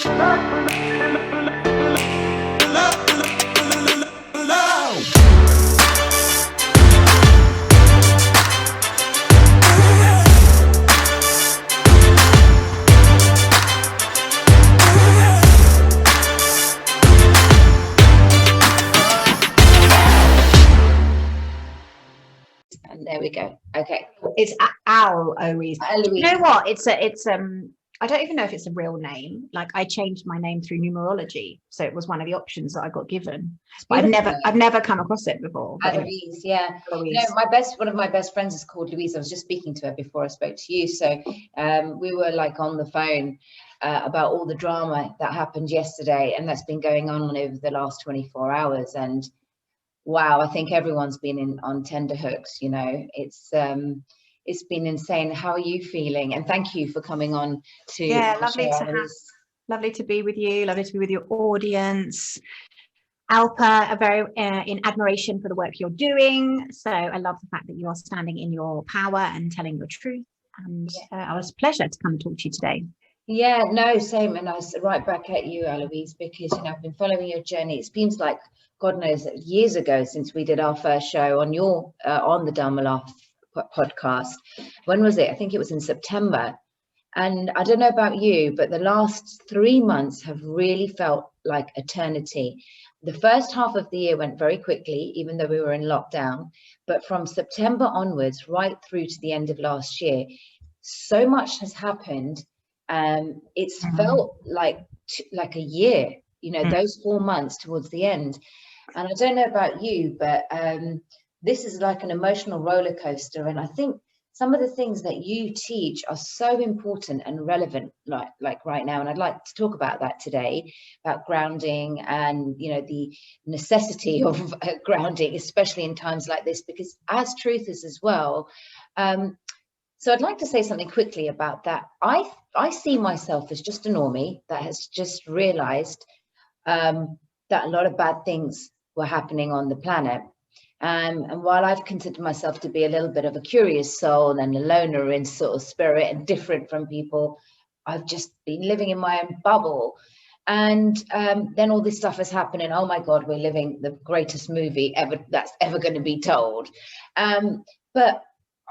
And there we go. Okay. It's Aloise. Aloise. You know what? It's I don't even know if it's a real name. Like, I changed my name through numerology, so it was one of the options that I got given. But I've never come across it before. Aloise, yeah. Aloise. You know, one of my best friends is called Louise. I was just speaking to her before I spoke to you. So we were like on the phone about all the drama that happened yesterday, and that's been going on over the last 24 hours. And wow, I think everyone's been on tender hooks. You know, it's been insane. How are you feeling? And thank you for coming on to. Yeah, lovely to be with you. Lovely to be with your audience. Alpa, a very in admiration for the work you're doing. So I love the fact that you are standing in your power and telling your truth. And it was a pleasure to come and talk to you today. Yeah, no, same. And I was right back at you, Aloise, because, you know, I've been following your journey. It seems like, God knows, years ago since we did our first show on your on the Dharma podcast. When was it? I think it was in September. And I don't know about you, but the last 3 months have really felt like eternity. The first half of the year went very quickly, even though we were in lockdown. But from September onwards, right through to the end of last year, so much has happened. It's felt like a year, you know, those 4 months towards the end. And I don't know about you, but this is like an emotional roller coaster. And I think some of the things that you teach are so important and relevant, like right now. And I'd like to talk about that today, about grounding and, you know, the necessity of grounding, especially in times like this, because as truthers as well. So I'd like to say something quickly about that. I see myself as just a normie that has just realized that a lot of bad things were happening on the planet. And while I've considered myself to be a little bit of a curious soul and a loner in sort of spirit and different from people, I've just been living in my own bubble. And then all this stuff is happening. Oh my God, we're living the greatest movie ever that's ever going to be told. But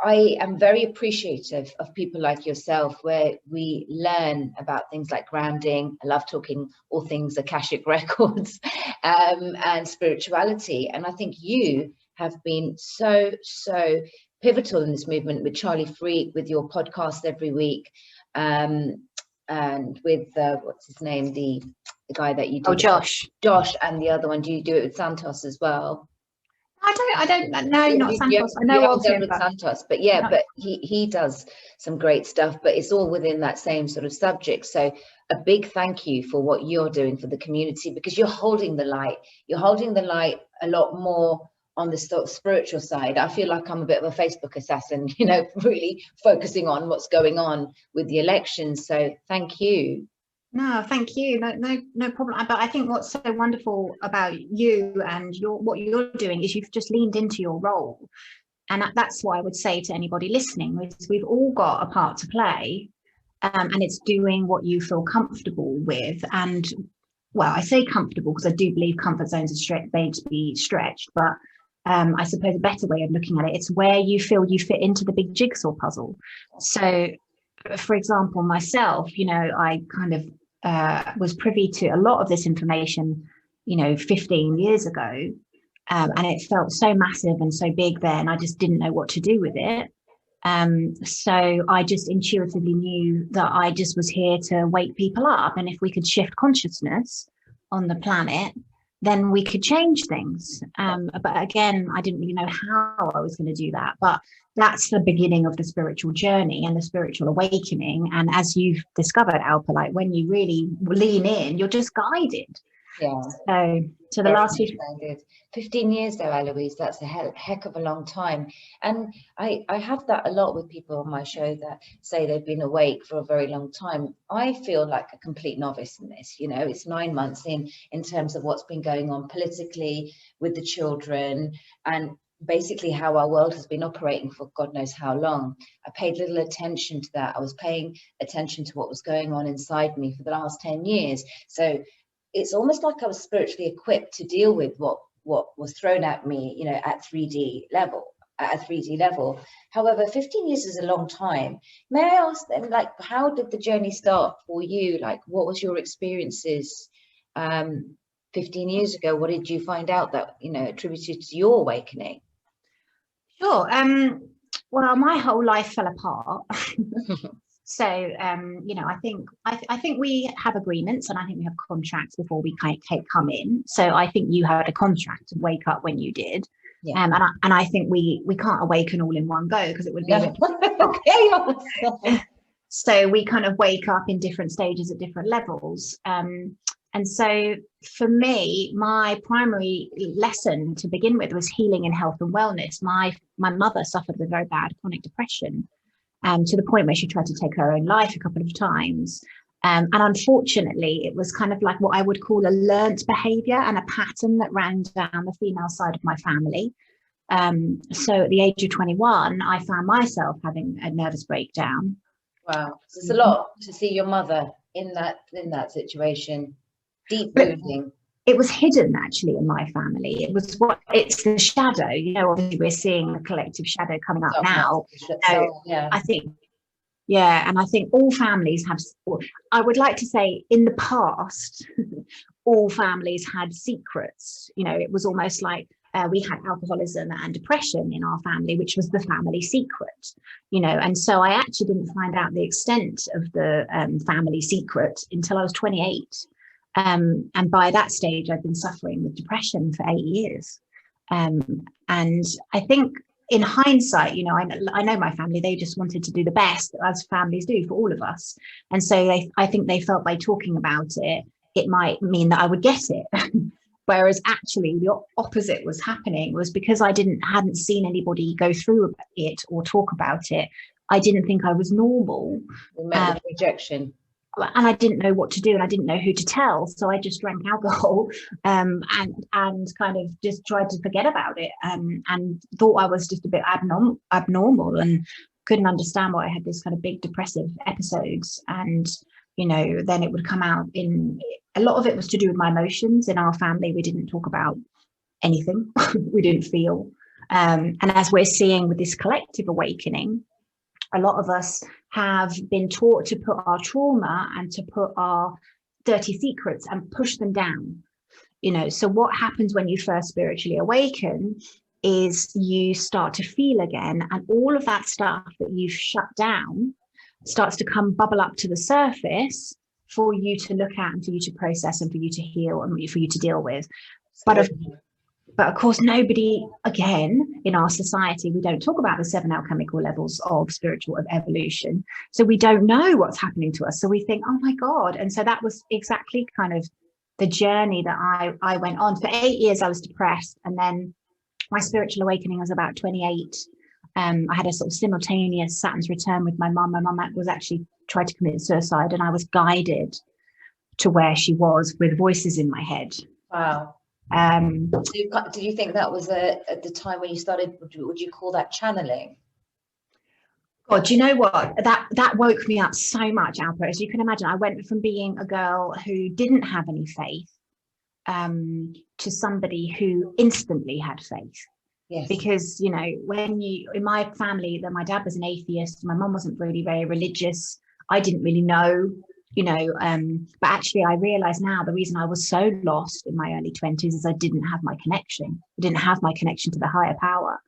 I am very appreciative of people like yourself, where we learn about things like grounding. I love talking all things Akashic records and spirituality. And I think you have been so pivotal in this movement with Charlie Freak, with your podcast every week, and with what's his name, the guy that you do. Oh, Josh, and the other one. Do you do it with Santos as well? I don't know, not Santos. I know of him, but Santos, but yeah, but he does some great stuff, but it's all within that same sort of subject. So a big thank you for what you're doing for the community, because you're holding the light. You're holding the light a lot more on the sort of spiritual side. I feel like I'm a bit of a Facebook assassin, you know, really focusing on what's going on with the elections. So thank you. No, thank you. No problem. But I think what's so wonderful about you and what you're doing is you've just leaned into your role. And that's what I would say to anybody listening, is we've all got a part to play, and it's doing what you feel comfortable with. And, well, I say comfortable because I do believe comfort zones are made to be stretched, but I suppose a better way of looking at it, it's where you feel you fit into the big jigsaw puzzle. So, for example, myself, you know, I kind of was privy to a lot of this information, you know, 15 years ago. And it felt so massive and so big then, I just didn't know what to do with it. So I just intuitively knew that I just was here to wake people up. And if we could shift consciousness on the planet, then we could change things. But again, I didn't really know how I was going to do that. But that's the beginning of the spiritual journey and the spiritual awakening. And as you've discovered, Alpa, like when you really lean in, you're just guided. Yeah. So the last 15 years though, Aloise, that's a heck of a long time. And I have that a lot with people on my show that say they've been awake for a very long time. I feel like a complete novice in this, you know. It's 9 months in terms of what's been going on politically with the children, and basically how our world has been operating for God knows how long. I paid little attention to that. I was paying attention to what was going on inside me for the last 10 years. So it's almost like I was spiritually equipped to deal with what was thrown at me, you know, at a 3D level. However, 15 years is a long time. May I ask then, like, how did the journey start for you? Like, what was your experiences 15 years ago? What did you find out that, you know, attributed to your awakening? Sure. Well, my whole life fell apart. So, you know, I think we have agreements, and I think we have contracts before we come in. So I think you had a contract to wake up when you did. Yeah. And I think we can't awaken all in one go, because it would be okay. So we kind of wake up in different stages at different levels. And so for me, my primary lesson to begin with was healing in health and wellness. My mother suffered with very bad chronic depression, to the point where she tried to take her own life a couple of times. And unfortunately, it was kind of like what I would call a learnt behavior and a pattern that ran down the female side of my family. So at the age of 21, I found myself having a nervous breakdown. Wow, so it's a lot to see your mother in that situation. Deep wounding. It was hidden actually in my family. It's the shadow, you know, obviously we're seeing the collective shadow coming up now. So yeah. I think all families have, I would like to say in the past, all families had secrets. You know, it was almost like we had alcoholism and depression in our family, which was the family secret, you know. And so I actually didn't find out the extent of the family secret until I was 28. And by that stage, I'd been suffering with depression for 8 years. And I think in hindsight, you know, I know my family, they just wanted to do the best, as families do for all of us. And so I think they felt by talking about it, it might mean that I would get it. Whereas actually the opposite was happening, was because I hadn't seen anybody go through it or talk about it. I didn't think I was normal. You met with rejection. And I didn't know what to do, and I didn't know who to tell. So I just drank alcohol and kind of just tried to forget about it, and thought I was just a bit abnormal and couldn't understand why I had this kind of big depressive episodes. And, you know, then it would come out in, a lot of it was to do with my emotions. In our family, we didn't talk about anything. We didn't feel. And as we're seeing with this collective awakening, a lot of us have been taught to put our trauma and to put our dirty secrets and push them down. You know, so what happens when you first spiritually awaken is you start to feel again, and all of that stuff that you've shut down starts to bubble up to the surface for you to look at and for you to process and for you to heal and for you to deal with. But of course, nobody, again, in our society, we don't talk about the 7 alchemical levels of spiritual evolution. So we don't know what's happening to us. So we think, oh my God. And so that was exactly kind of the journey that I went on. For 8 years, I was depressed. And then my spiritual awakening was about 28. I had a sort of simultaneous Saturn's return with my mum. My mum was actually tried to commit suicide, and I was guided to where she was with voices in my head. Wow. Did you think that was at the time when you started, would you call that channeling? God, you know what? That woke me up so much, Alpa. As you can imagine, I went from being a girl who didn't have any faith to somebody who instantly had faith. Yes. Because, you know, in my family, my dad was an atheist, my mum wasn't really very religious. I didn't really know. You know, but actually I realize now the reason I was so lost in my early 20s is I didn't have my connection. I didn't have my connection to the higher power.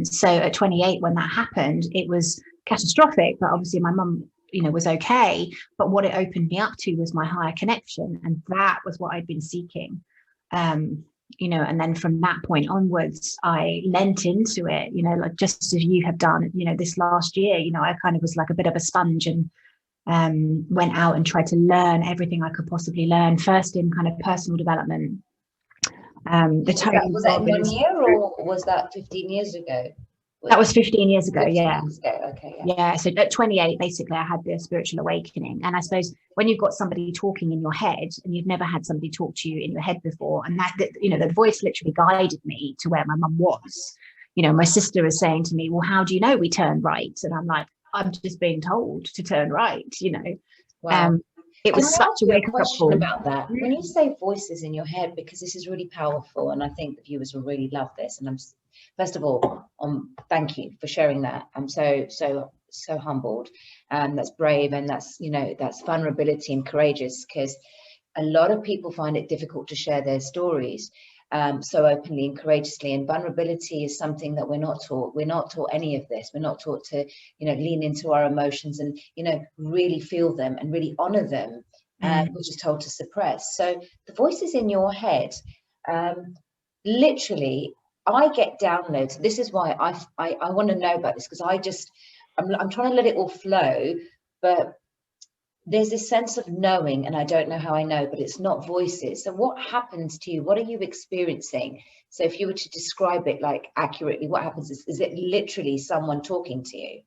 So at 28, when that happened, it was catastrophic, but obviously my mum, you know, was okay. But what it opened me up to was my higher connection. And that was what I'd been seeking. You know, and then from that point onwards, I lent into it, you know, like just as you have done, you know, this last year, you know, I kind of was like a bit of a sponge and went out and tried to learn everything I could possibly learn, first in kind of personal development. Was that 1 year or was that 15 years ago? That was 15 years ago. 15 Yeah. years ago. Okay. Yeah. So at 28, basically, I had the spiritual awakening. And I suppose when you've got somebody talking in your head and you've never had somebody talk to you in your head before, and that you know, the voice literally guided me to where my mum was. You know, my sister was saying to me, well, how do you know we turned right? And I'm like, I'm just being told to turn right, you know. Wow. It was such a wake-up question call. about that. When you say voices in your head, because this is really powerful, and I think the viewers will really love this. And I'm, first of all, thank you for sharing that. I'm so humbled, and that's brave, and that's, you know, that's vulnerability and courageous, because a lot of people find it difficult to share their stories so openly and courageously. And vulnerability is something that we're not taught. We're not taught any of this. We're not taught to, you know, lean into our emotions and, you know, really feel them and really honor them. We're just told to suppress. So the voices in your head, literally, I get downloads. This is why I want to know about this, because I'm trying to let it all flow, but there's this sense of knowing, and I don't know how I know, but it's not voices. So what happens to you? What are you experiencing? So if you were to describe it like accurately, what happens is it literally someone talking to you?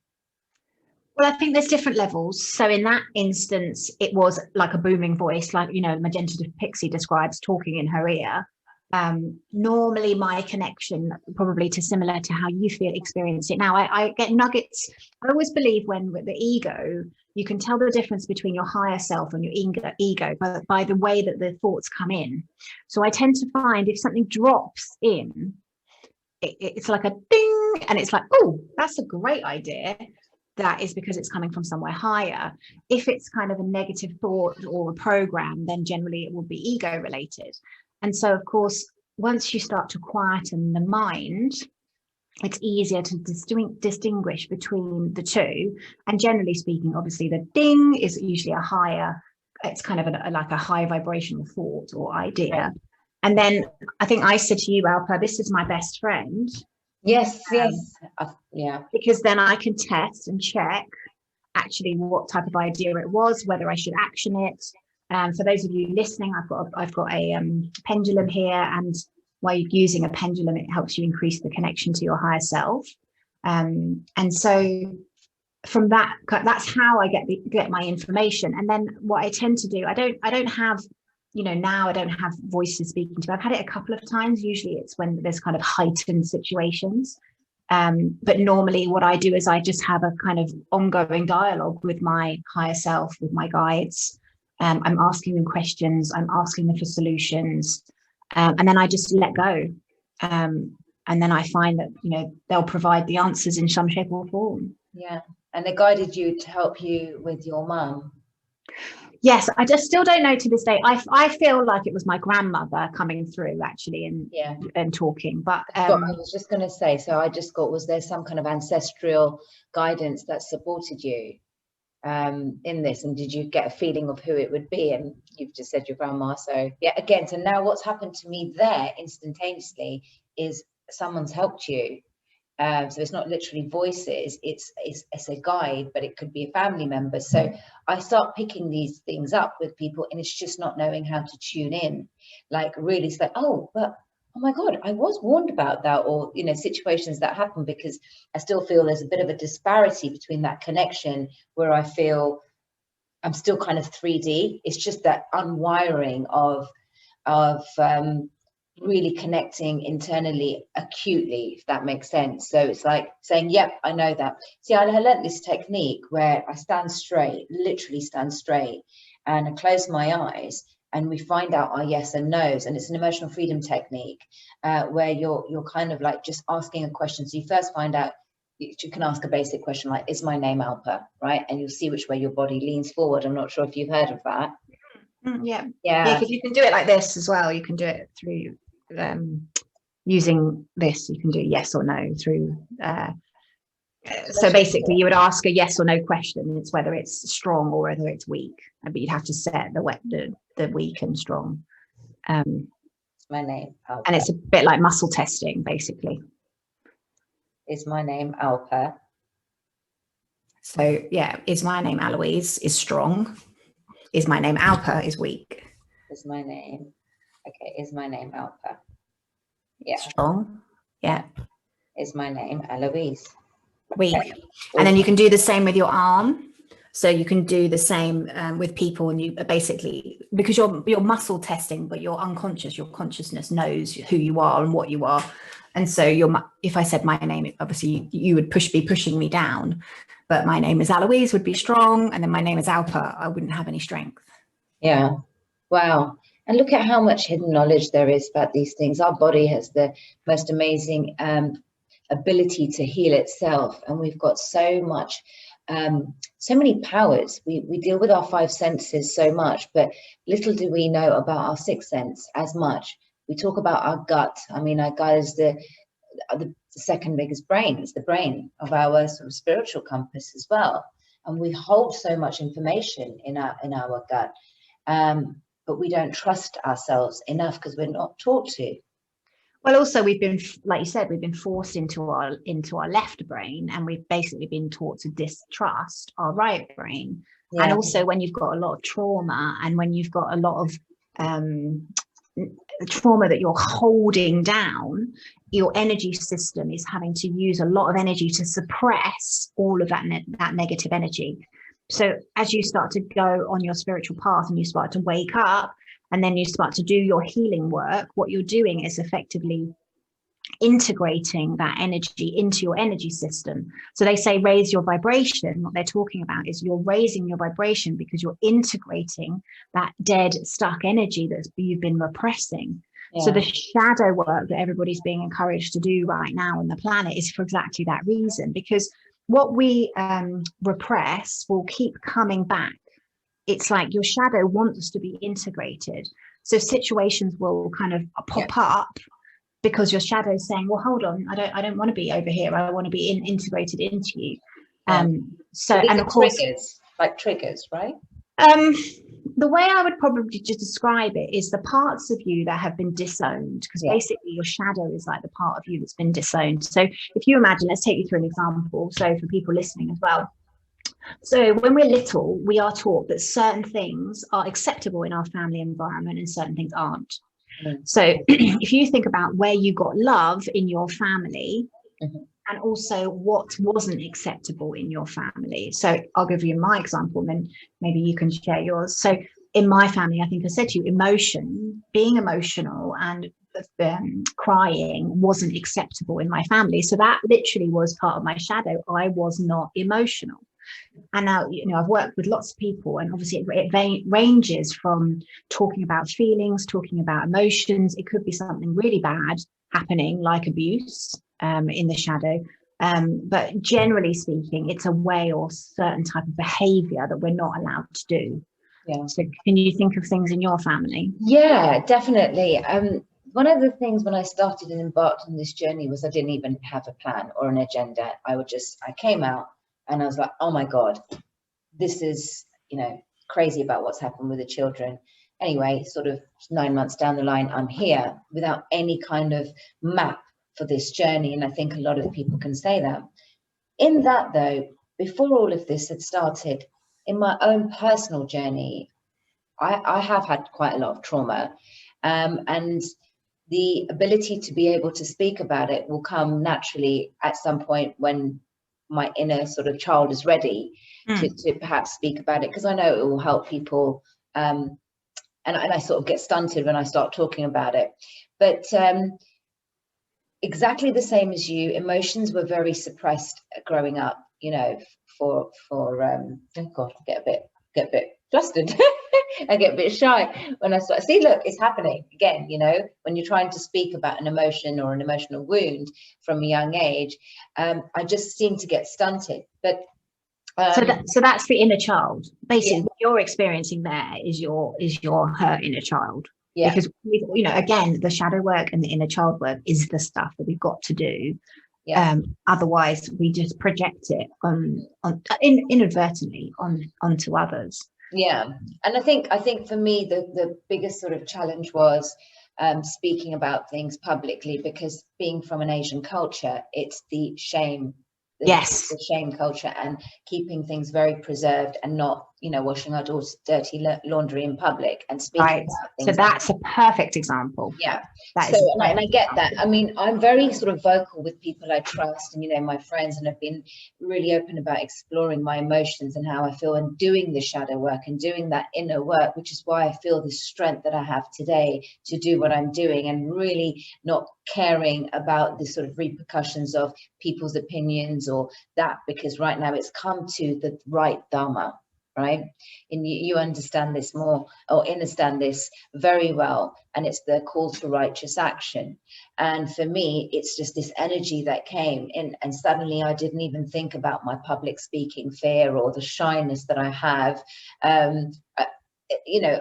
Well, I think there's different levels. So in that instance, it was like a booming voice, like, you know, Magenta Pixie describes, talking in her ear. Normally my connection probably similar to how you experience it now. I get nuggets. I always believe when with the ego, you can tell the difference between your higher self and your ego by the way that the thoughts come in. So I tend to find if something drops in, it's like a ding, and it's like, oh, that's a great idea. That is because it's coming from somewhere higher. If it's kind of a negative thought or a program, then generally it will be ego related. And so, of course, once you start to quieten the mind, it's easier to distinguish between the two. And generally speaking, obviously, the ding is usually a higher, it's kind of like a high vibrational thought or idea. Right. And then I think I said to you, Alpa, this is my best friend. Yes, yeah. Because then I can test and check actually what type of idea it was, whether I should action it. For those of you listening, I've got a pendulum here, and while you're using a pendulum, it helps you increase the connection to your higher self. And so from that, that's how I get my information. And then what I tend to do, I don't have, you know, now I don't have voices speaking to me. I've had it a couple of times. Usually it's when there's kind of heightened situations. But normally what I do is I just have a kind of ongoing dialogue with my higher self, with my guides. I'm asking them questions, I'm asking them for solutions, and then I just let go. And then I find that, you know, they'll provide the answers in some shape or form. Yeah. And they guided you to help you with your mum. Yes, I just still don't know to this day. I feel like it was my grandmother coming through actually and talking. But I was just going to say, so I just got, was there some kind of ancestral guidance that supported you in this? And did you get a feeling of who it would be? And you've just said your grandma. So yeah, again, so now what's happened to me there instantaneously is someone's helped you. So it's not literally voices, it's a guide, but it could be a family member. So I start picking these things up with people, and it's just not knowing how to tune in. Like really, it's like, oh my God, I was warned about that, or, you know, situations that happen, because I still feel there's a bit of a disparity between that connection where I feel I'm still kind of 3D. It's just that unwiring of really connecting internally acutely, if that makes sense. So it's like saying, yep, I know that. See, I learned this technique where I stand straight, literally stand straight, and I close my eyes, and we find out our yes and no's. And it's an emotional freedom technique where you're kind of like just asking a question. So you first find out, you can ask a basic question like, is my name Alpa, right? And you'll see which way your body leans forward. I'm not sure if you've heard of that. Yeah, because you can do it like this as well. You can do it through using this. You can do yes or no through so basically you would ask a yes or no question. It's whether it's strong or whether it's weak, but you'd have to set the weak and strong. It's my name Alpa. And it's a bit like muscle testing, basically. Is my name Alpa? So yeah, is my name Aloise is strong. Is my name Alpa is weak. Is my name, okay, is my name Alpa? Yeah. Strong. Yeah. is my name, Aloise. We. Okay. And then you can do the same with your arm. So you can do the same with people, and you basically, because you're muscle testing, but you're unconscious, your consciousness knows who you are and what you are. And so if I said my name, obviously you would be pushing me down, but my name is Aloise would be strong. And then my name is Alpa, I wouldn't have any strength. Yeah. Wow. And look at how much hidden knowledge there is about these things. Our body has the most amazing ability to heal itself. And we've got so much, so many powers. We deal with our 5 senses so much, but little do we know about our 6th sense as much. We talk about our gut. I mean, our gut is the second biggest brain. It's the brain of our sort of spiritual compass as well. And we hold so much information in our gut. But we don't trust ourselves enough because we're not taught to. Well, also we've been, like you said, we've been forced into our left brain, and we've basically been taught to distrust our right brain. Yeah. And also when you've got a lot of trauma, and when you've got a lot of trauma that you're holding down, your energy system is having to use a lot of energy to suppress all of that negative energy. So as you start to go on your spiritual path and you start to wake up, and then you start to do your healing work, what you're doing is effectively integrating that energy into your energy system. So they say raise your vibration. What they're talking about is you're raising your vibration because you're integrating that dead, stuck energy that you've been repressing. Yeah. So the shadow work that everybody's being encouraged to do right now on the planet is for exactly that reason, because what we repress will keep coming back. It's like your shadow wants to be integrated. So situations will kind of pop up because your shadow is saying, well, hold on, I don't want to be over here. I want to be integrated into you. So, and of course, triggers, right? The way I would probably just describe it is the parts of you that have been disowned, because basically your shadow is like the part of you that's been disowned. So if you imagine, let's take you through an example. So for people listening as well. So when we're little, we are taught that certain things are acceptable in our family environment and certain things aren't. So if you think about where you got love in your family, and also what wasn't acceptable in your family. So I'll give you my example, and then maybe you can share yours. So in my family, I think I said to you, being emotional and crying wasn't acceptable in my family. So that literally was part of my shadow. I was not emotional. And now, I've worked with lots of people, and obviously it ranges from talking about feelings, talking about emotions. It could be something really bad happening, like abuse in the shadow. But generally speaking, it's a way or certain type of behavior that we're not allowed to do. Yeah. So can you think of things in your family? Yeah, definitely. One of the things when I started and embarked on this journey was I didn't even have a plan or an agenda. I came out and I was like, oh my God, this is, crazy about what's happened with the children. Anyway, sort of 9 months down the line, I'm here without any kind of map for this journey. And I think a lot of people can say that. In that though, before all of this had started, in my own personal journey, I have had quite a lot of trauma, and the ability to be able to speak about it will come naturally at some point when my inner sort of child is ready to perhaps speak about it, because I know it will help people, and I sort of get stunted when I start talking about it. But exactly the same as you, emotions were very suppressed growing up, for oh God, I get a bit flustered. I get a bit shy when I start. See, look, it's happening again, when you're trying to speak about an emotion or an emotional wound from a young age. I just seem to get stunted. But so that's the inner child. Basically, what you're experiencing there is your her inner child. Yeah. Because again, the shadow work and the inner child work is the stuff that we've got to do. Yeah. Otherwise, we just project it inadvertently onto others. Yeah, and I think for me the biggest sort of challenge was speaking about things publicly, because being from an Asian culture, it's the shame. The shame culture, and keeping things very preserved and not, you know, washing our daughter's dirty laundry in public and speaking Right. about things. So that's a perfect example. Yeah. That So, is and I get that. I mean, I'm very sort of vocal with people I trust and, you know, my friends, and I've been really open about exploring my emotions and how I feel and doing the shadow work and doing that inner work, which is why I feel the strength that I have today to do what I'm doing and really not caring about the sort of repercussions of people's opinions or that, because right now it's come to the right Dharma. Right, and you understand this more, or understand this very well, and it's the call to righteous action. And for me, it's just this energy that came in, and suddenly I didn't even think about my public speaking fear or the shyness that I have. You know,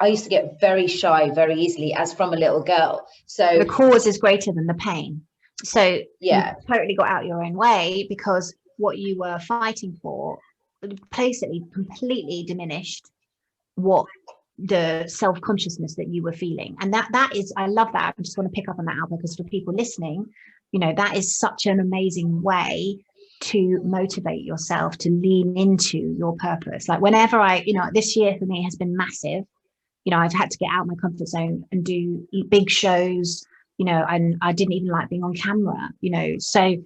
I used to get very shy very easily, as from a little girl. So the cause is greater than the pain. So yeah, you totally got out your own way, because what you were fighting for basically completely diminished what the self-consciousness that you were feeling. And that is, I love that. I just want to pick up on that, Alba, because for people listening, you know, that is such an amazing way to motivate yourself to lean into your purpose. Like whenever you know, this year for me has been massive. You know, I've had to get out of my comfort zone and do big shows, you know, and I didn't even like being on camera, you know. So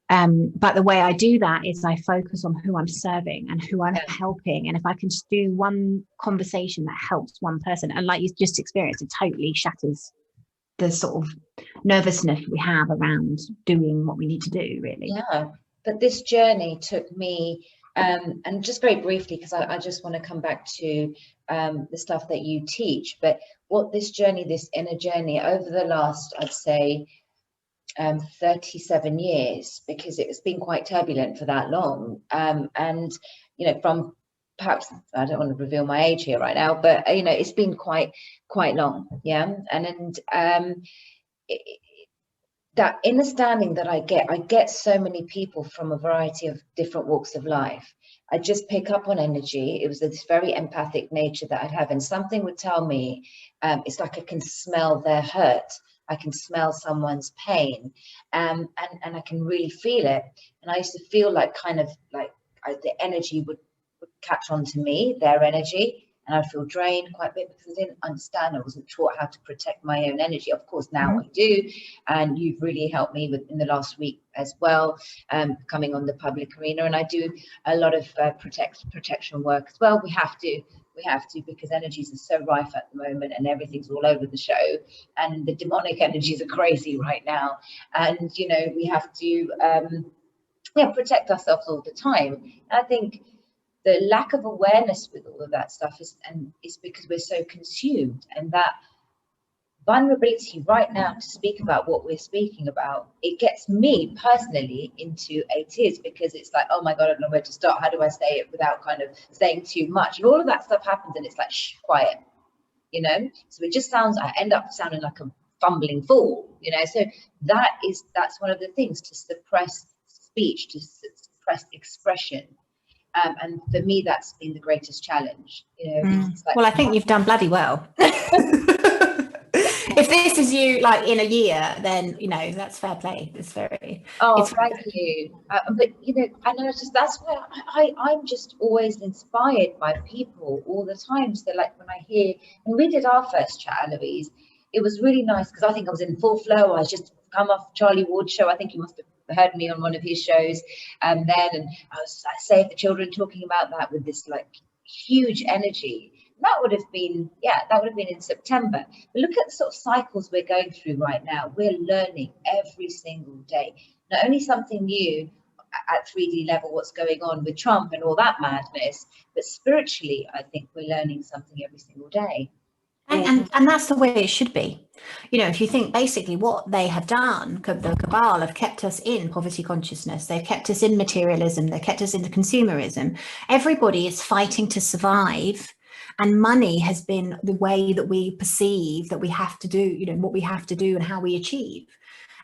but the way I do that is I focus on who I'm serving and who I'm helping. And if I can just do one conversation that helps one person, and like you just experienced, it totally shatters the sort of nervousness we have around doing what we need to do, really. Yeah, but this journey took me, and just very briefly, because I just want to come back to the stuff that you teach, but what this journey, this inner journey over the last, I'd say, 37 years, because it's been quite turbulent for that long. And, you know, from perhaps, I don't want to reveal my age here right now, but, you know, it's been quite long. Yeah. And that understanding that I get so many people from a variety of different walks of life. I just pick up on energy. It was this very empathic nature that I'd have, and something would tell me, it's like I can smell their hurt. I can smell someone's pain, and I can really feel it. And I used to feel like kind of like the energy would catch on to me, their energy, and I'd feel drained quite a bit because I didn't understand. I wasn't taught how to protect my own energy. Of course, now I do, and you've really helped me in the last week as well, coming on the public arena. And I do a lot of protection work as well. We have to, because energies are so rife at the moment and everything's all over the show, and the demonic energies are crazy right now. And, you know, we have to protect ourselves all the time. And I think the lack of awareness with all of that stuff is because we're so consumed, and that vulnerability right now to speak about what we're speaking about, it gets me personally into a tears, because it's like, oh my God, I don't know where to start. How do I say it without kind of saying too much? And all of that stuff happens, and it's like, shh, quiet, you know? So it just I end up sounding like a fumbling fool, you know? So that's one of the things, to suppress speech, to suppress expression. And for me, that's been the greatest challenge, you know. Like, well, I think you've done bloody well. If this is you like in a year, then, you know, that's fair play. It's very, thank you. But, you know, I know that's why I'm just always inspired by people all the time. So like when I hear, when we did our first chat, Aloise, it was really nice, because I think I was in full flow. I was just come off Charlie Ward's show. I think you must have heard me on one of his shows then, and I was like, Save the Children, talking about that with this like huge energy. That would have been in September. But look at the sort of cycles we're going through right now. We're learning every single day, not only something new at 3D level, what's going on with Trump and all that madness, but spiritually, I think we're learning something every single day. And that's the way it should be. You know, if you think basically what they have done, the cabal have kept us in poverty consciousness. They've kept us in materialism. They've kept us into consumerism. Everybody is fighting to survive. And money has been the way that we perceive that we have to do, you know, what we have to do and how we achieve.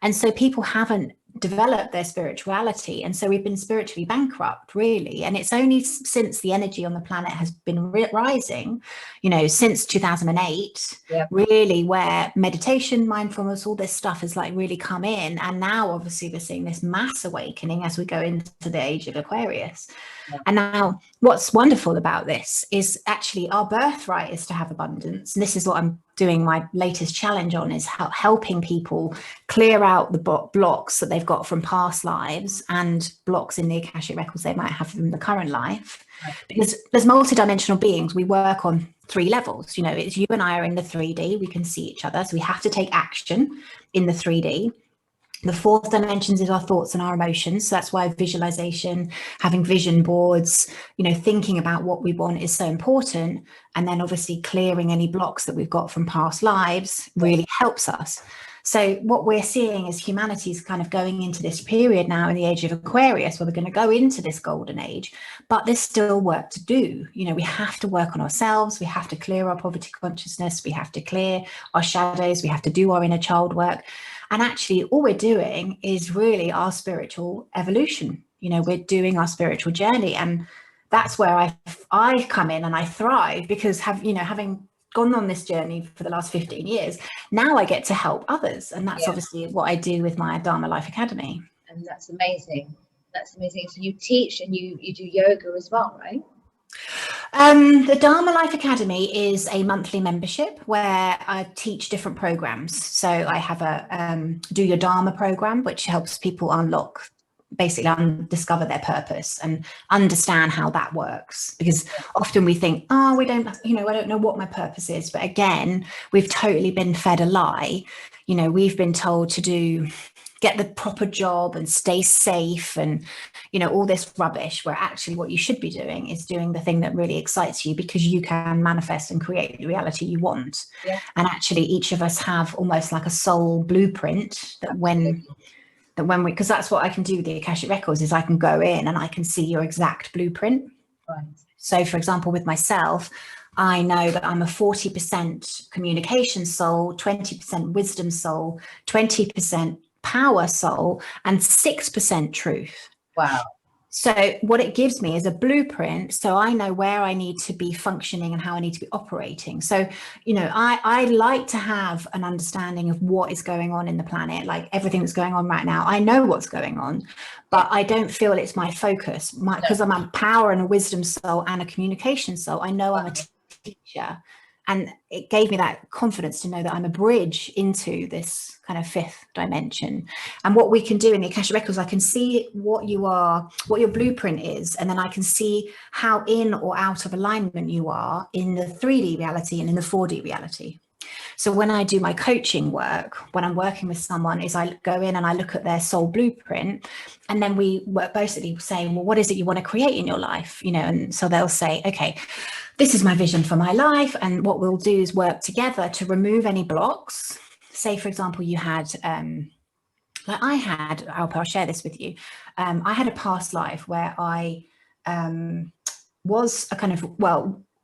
And so people haven't developed their spirituality. And so we've been spiritually bankrupt, really. And it's only since the energy on the planet has been rising, you know, since 2008, really, where meditation, mindfulness, all this stuff has like really come in. And now obviously we're seeing this mass awakening as we go into the age of Aquarius. And now what's wonderful about this is actually our birthright is to have abundance. And this is what I'm doing my latest challenge on, is helping people clear out the blocks that they've got from past lives and blocks in the Akashic records they might have from the current life. Because there's multidimensional beings. We work on 3 levels. You know, it's you and I are in the 3D. We can see each other. So we have to take action in the 3D. The 4th dimension is our thoughts and our emotions. So that's why visualization, having vision boards, you know, thinking about what we want is so important. And then obviously clearing any blocks that we've got from past lives really helps us. So what we're seeing is humanity is kind of going into this period now in the age of Aquarius, where we're going to go into this golden age, but there's still work to do. You know, we have to work on ourselves. We have to clear our poverty consciousness. We have to clear our shadows. We have to do our inner child work. And actually all we're doing is really our spiritual evolution. You know, we're doing our spiritual journey. And that's where I come in and I thrive, because having gone on this journey for the last 15 years, now I get to help others. And that's obviously what I do with my Dharma Life Academy. And that's amazing. That's amazing. So you teach and you do yoga as well, right? The Dharma Life Academy is a monthly membership where I teach different programs. So I have a Do Your Dharma program, which helps people discover their purpose and understand how that works. Because often we think, oh, I don't know what my purpose is. But again, we've totally been fed a lie. You know, we've been told to get the proper job and stay safe and, you know, all this rubbish, where actually what you should be doing is doing the thing that really excites you, because you can manifest and create the reality you want. And actually each of us have almost like a soul blueprint that when we, because that's what I can do with the Akashic records, is I can go in and I can see your exact blueprint. So for example, with myself, I know that I'm a 40% communication soul, 20% wisdom soul, 20% power soul, and 6% truth. Wow. So what it gives me is a blueprint, so I know where I need to be functioning and how I need to be operating. So, you know, I like to have an understanding of what is going on in the planet, like everything that's going on right now. I know what's going on, but I don't feel it's my focus, because I'm a power and a wisdom soul and a communication soul. I know I'm a teacher, and it gave me that confidence to know that I'm a bridge into this kind of 5th dimension. And what we can do in the Akashic records, I can see what you are, what your blueprint is, and then I can see how in or out of alignment you are in the 3D reality and in the 4D reality. So when I do my coaching work, when I'm working with someone, is I go in and I look at their soul blueprint, and then we work basically saying, well, what is it you want to create in your life? You know, and so they'll say, okay, this is my vision for my life. And what we'll do is work together to remove any blocks. Say, for example, you had, like I had, Alpa, I'll share this with you. I had a past life where I was a kind of,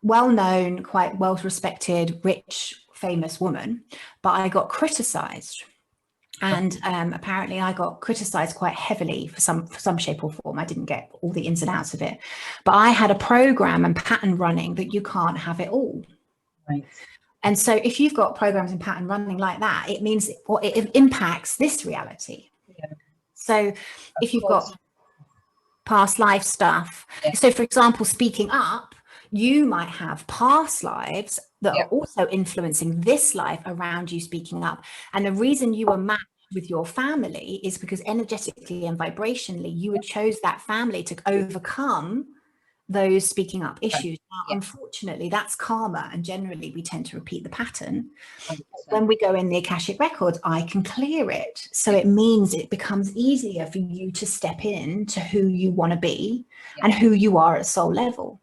well-known, quite well-respected, rich, famous woman, but I got criticized. And apparently I got criticized quite heavily for some shape or form. I didn't get all the ins and outs of it, but I had a program and pattern running that you can't have it all. Right. And so if you've got programs and pattern running like that, it means it impacts this reality. So if you've got past life stuff, so for example, speaking up, you might have past lives that are also influencing this life around you speaking up. And the reason you are matched with your family is because energetically and vibrationally, you chose that family to overcome those speaking up issues. Now, unfortunately, that's karma, and generally we tend to repeat the pattern. 100%. When we go in the Akashic records, I can clear it. So it means it becomes easier for you to step in to who you want to be and who you are at soul level.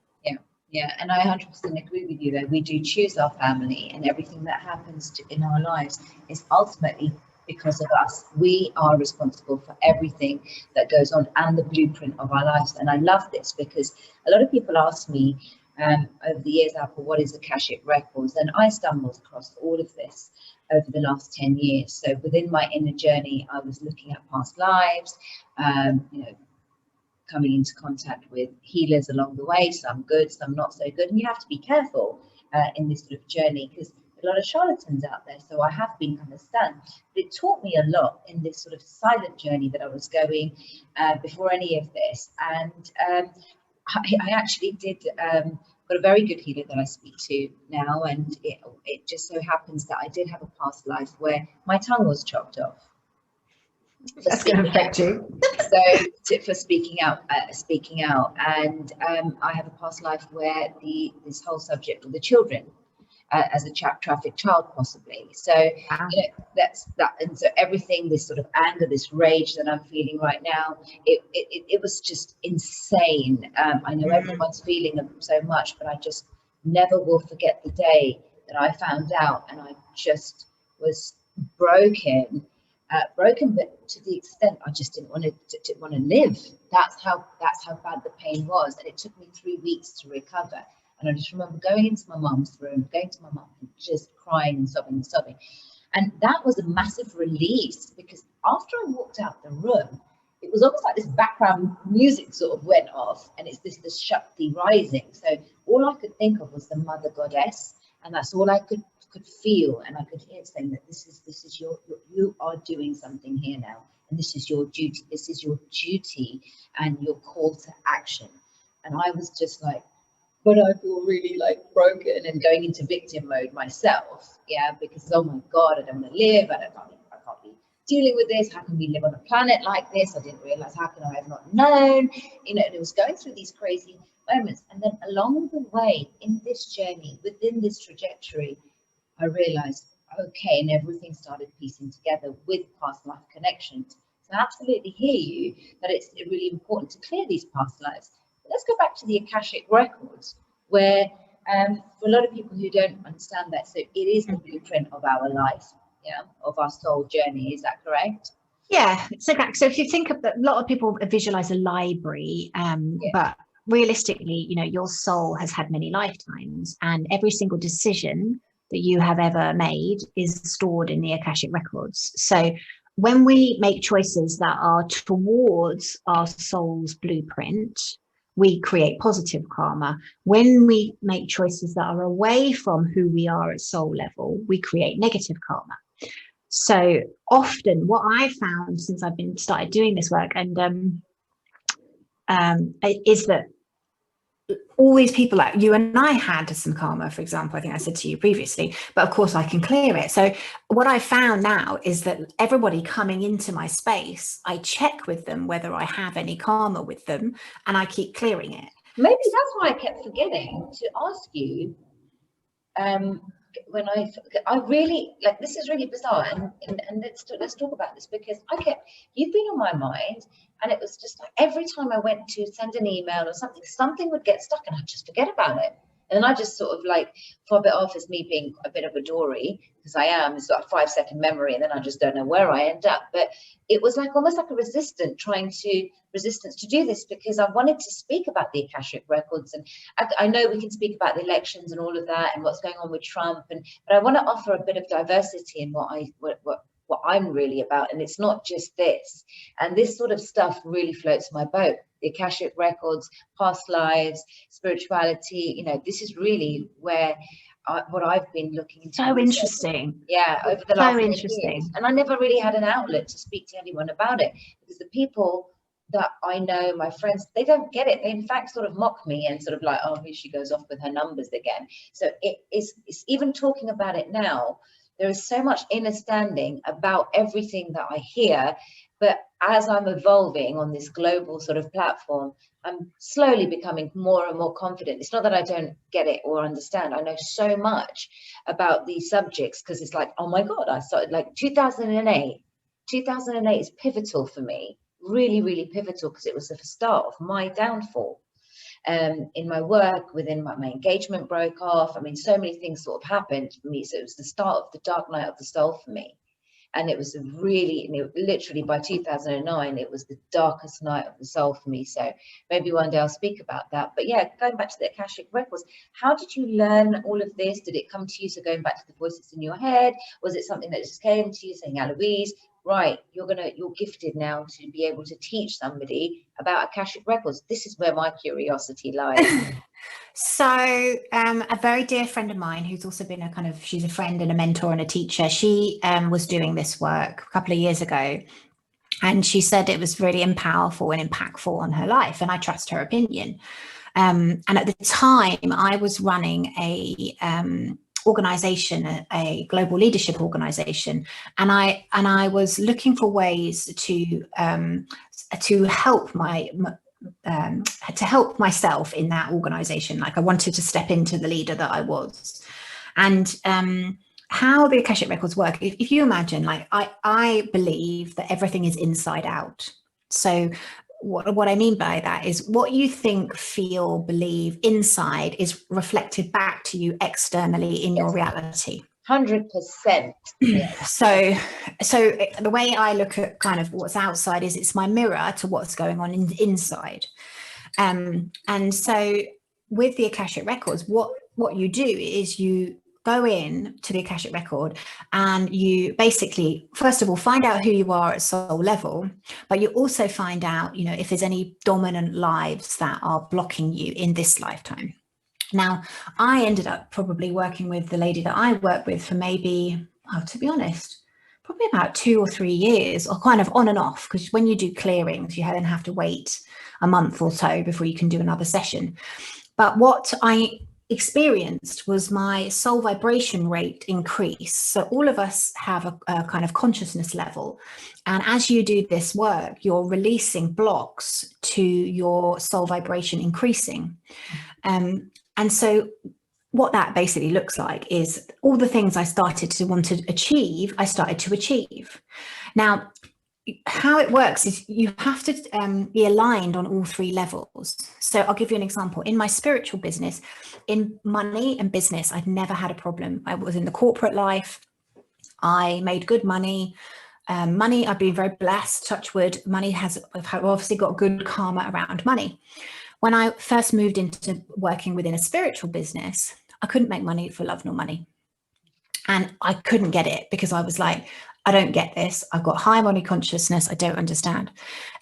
Yeah, and I 100% agree with you though. We do choose our family, and everything that happens in our lives is ultimately because of us. We are responsible for everything that goes on and the blueprint of our lives. And I love this because a lot of people ask me over the years, Alpa, what is Akashic records? And I stumbled across all of this over the last 10 years. So within my inner journey, I was looking at past lives, coming into contact with healers along the way, some good, some not so good. And you have to be careful in this sort of journey, because a lot of charlatans out there. So I have been kind of stunned. But it taught me a lot in this sort of silent journey that I was going before any of this. And I actually did got a very good healer that I speak to now, and it just so happens that I did have a past life where my tongue was chopped off. That's going to affect you. So for speaking out, and I have a past life where this whole subject of the children, as a trafficked child possibly. So Wow. you know, that's that, and so everything, this sort of anger, this rage that I'm feeling right now, it was just insane. I know everyone's feeling so much, but I just never will forget the day that I found out, and I just was broken. But to the extent I just didn't want to live. That's how bad the pain was, and it took me 3 weeks to recover. And I just remember going into my mum's room, going to my mum, and just crying and sobbing. And that was a massive release, because after I walked out the room, it was almost like this background music sort of went off, and it's this Shakti rising. So all I could think of was the mother goddess, and that's all I could feel, and I could hear it saying that this is you are doing something here now, and this is your duty and your call to action. And I was just like, but I feel really like broken and going into victim mode myself, because oh my God, I don't want to live, I can't be dealing with this. How can we live on a planet like this? I didn't realize, how can I have not known, and it was going through these crazy moments. And then along the way in this journey, within this trajectory, I realized, okay, and everything started piecing together with past life connections. So I absolutely hear you that it's really important to clear these past lives. But let's go back to the Akashic records, where for a lot of people who don't understand that, so it is the blueprint of our life, of our soul journey. Is that correct? Yeah, so if you think of that, a lot of people visualize a library, but realistically, your soul has had many lifetimes, and every single decision that you have ever made is stored in the Akashic records. So when we make choices that are towards our soul's blueprint, we create positive karma. When we make choices that are away from who we are at soul level, we create negative karma. So often what I found since I've started doing this work, and is that all these people like you and I had some karma, for example, I think I said to you previously, but of course I can clear it. So what I found now is that everybody coming into my space, I check with them whether I have any karma with them, and I keep clearing it. Maybe that's why I kept forgetting to ask you, when I really, like, this is really bizarre, and let's talk about this, because you've been on my mind, and it was just like every time I went to send an email or something would get stuck, and I'd just forget about it. And then I just sort of like fob it off as me being a bit of a dory, because I am. It's got a 5-second memory, and then I just don't know where I end up. But it was like almost like a resistance to do this, because I wanted to speak about the Akashic records, and I know we can speak about the elections and all of that and what's going on with Trump, but I want to offer a bit of diversity in what I'm really about, and it's not just this. And this sort of stuff really floats my boat. The Akashic records, past lives, spirituality, this is really where what I've been looking into. So interesting. Yeah, over the last 10 interesting years. And I never really had an outlet to speak to anyone about it, because the people that I know, my friends, they don't get it. They in fact sort of mock me and sort of like, oh, here she goes off with her numbers again. So it's even talking about it now, there is so much understanding about everything that I hear. But as I'm evolving on this global sort of platform, I'm slowly becoming more and more confident. It's not that I don't get it or understand. I know so much about these subjects, because it's like, oh my God, I started like 2008. 2008 is pivotal for me, really, really pivotal, because it was the start of my downfall. In my work, within my engagement broke off. I mean, so many things sort of happened for me. So it was the start of the dark night of the soul for me. And it was literally by 2009, it was the darkest night of the soul for me. So maybe one day I'll speak about that. But yeah, going back to the Akashic records, how did you learn all of this? Did it come to you? So going back to the voices in your head, was it something that just came to you saying, Aloise, right, you're gifted now to be able to teach somebody about Akashic records? This is where my curiosity lies. So a very dear friend of mine, who's also been she's a friend and a mentor and a teacher, she was doing this work a couple of years ago, And she said it was really powerful and impactful on her life, and I trust her opinion. And at the time, I was running a organization, a global leadership organization, and I was looking for ways to help to help myself in that organization. Like, I wanted to step into the leader that I was. And how the Akashic records work, if you imagine, like, I believe that everything is inside out. So what I mean by that is what you think, feel, believe inside is reflected back to you externally in your reality. 100%. So the way I look at kind of what's outside is it's my mirror to what's going on inside. And so with the Akashic records, what you do is you go in to the Akashic record and you basically, first of all, find out who you are at soul level, but you also find out, you know, if there's any dominant lives that are blocking you in this lifetime. Now, I ended up probably working with the lady that I work with for maybe, to be honest, probably about 2 or 3 years, or kind of on and off, because when you do clearings, you then have to wait a month or so before you can do another session. But what I experienced was my soul vibration rate increase. So all of us have a kind of consciousness level, and as you do this work, you're releasing blocks to your soul vibration increasing. And so what that basically looks like is all the things I started to want to achieve, I started to achieve. Now, how it works is you have to be aligned on all 3 levels. So I'll give you an example. In my spiritual business, in money and business, I'd never had a problem. I was in the corporate life. I made good money. Money, I've been very blessed, touch wood. I've obviously got good karma around money. When I first moved into working within a spiritual business, I couldn't make money for love nor money. And I couldn't get it because I was like, I don't get this. I've got high money consciousness. I don't understand.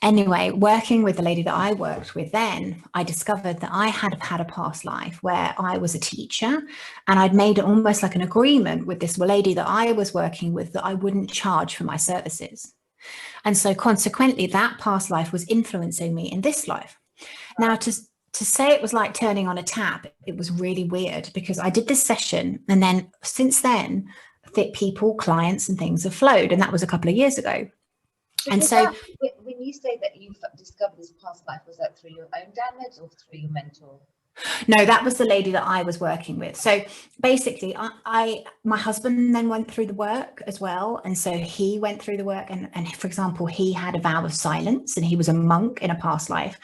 Anyway, working with the lady that I worked with then, I discovered that I had had a past life where I was a teacher, and I'd made almost like an agreement with this lady that I was working with that I wouldn't charge for my services. And so consequently, that past life was influencing me in this life. Now, to say it was like turning on a tap, it was really weird, because I did this session, and then since then, people, clients and things have flowed, and that was a couple of years ago. And so when you say that you've discovered this past life, was that through your own downloads or through your mentor? No, that was the lady that I was working with. So basically, my husband then went through the work as well. And so he went through the work, and for example, he had a vow of silence, and he was a monk in a past life.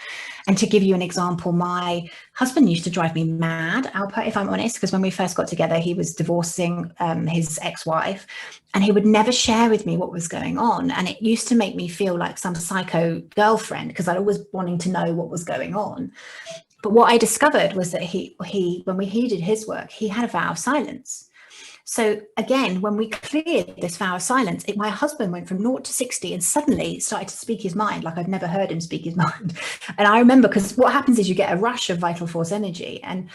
And to give you an example, my husband used to drive me mad, Alpa, if I'm honest, because when we first got together, he was divorcing his ex-wife, and he would never share with me what was going on. And it used to make me feel like some psycho girlfriend, because I was wanting to know what was going on. But what I discovered was that when he did his work, he had a vow of silence. So again, when we cleared this vow of silence, my husband went from 0 to 60 and suddenly started to speak his mind, like I've never heard him speak his mind. And I remember, because what happens is you get a rush of vital force energy. And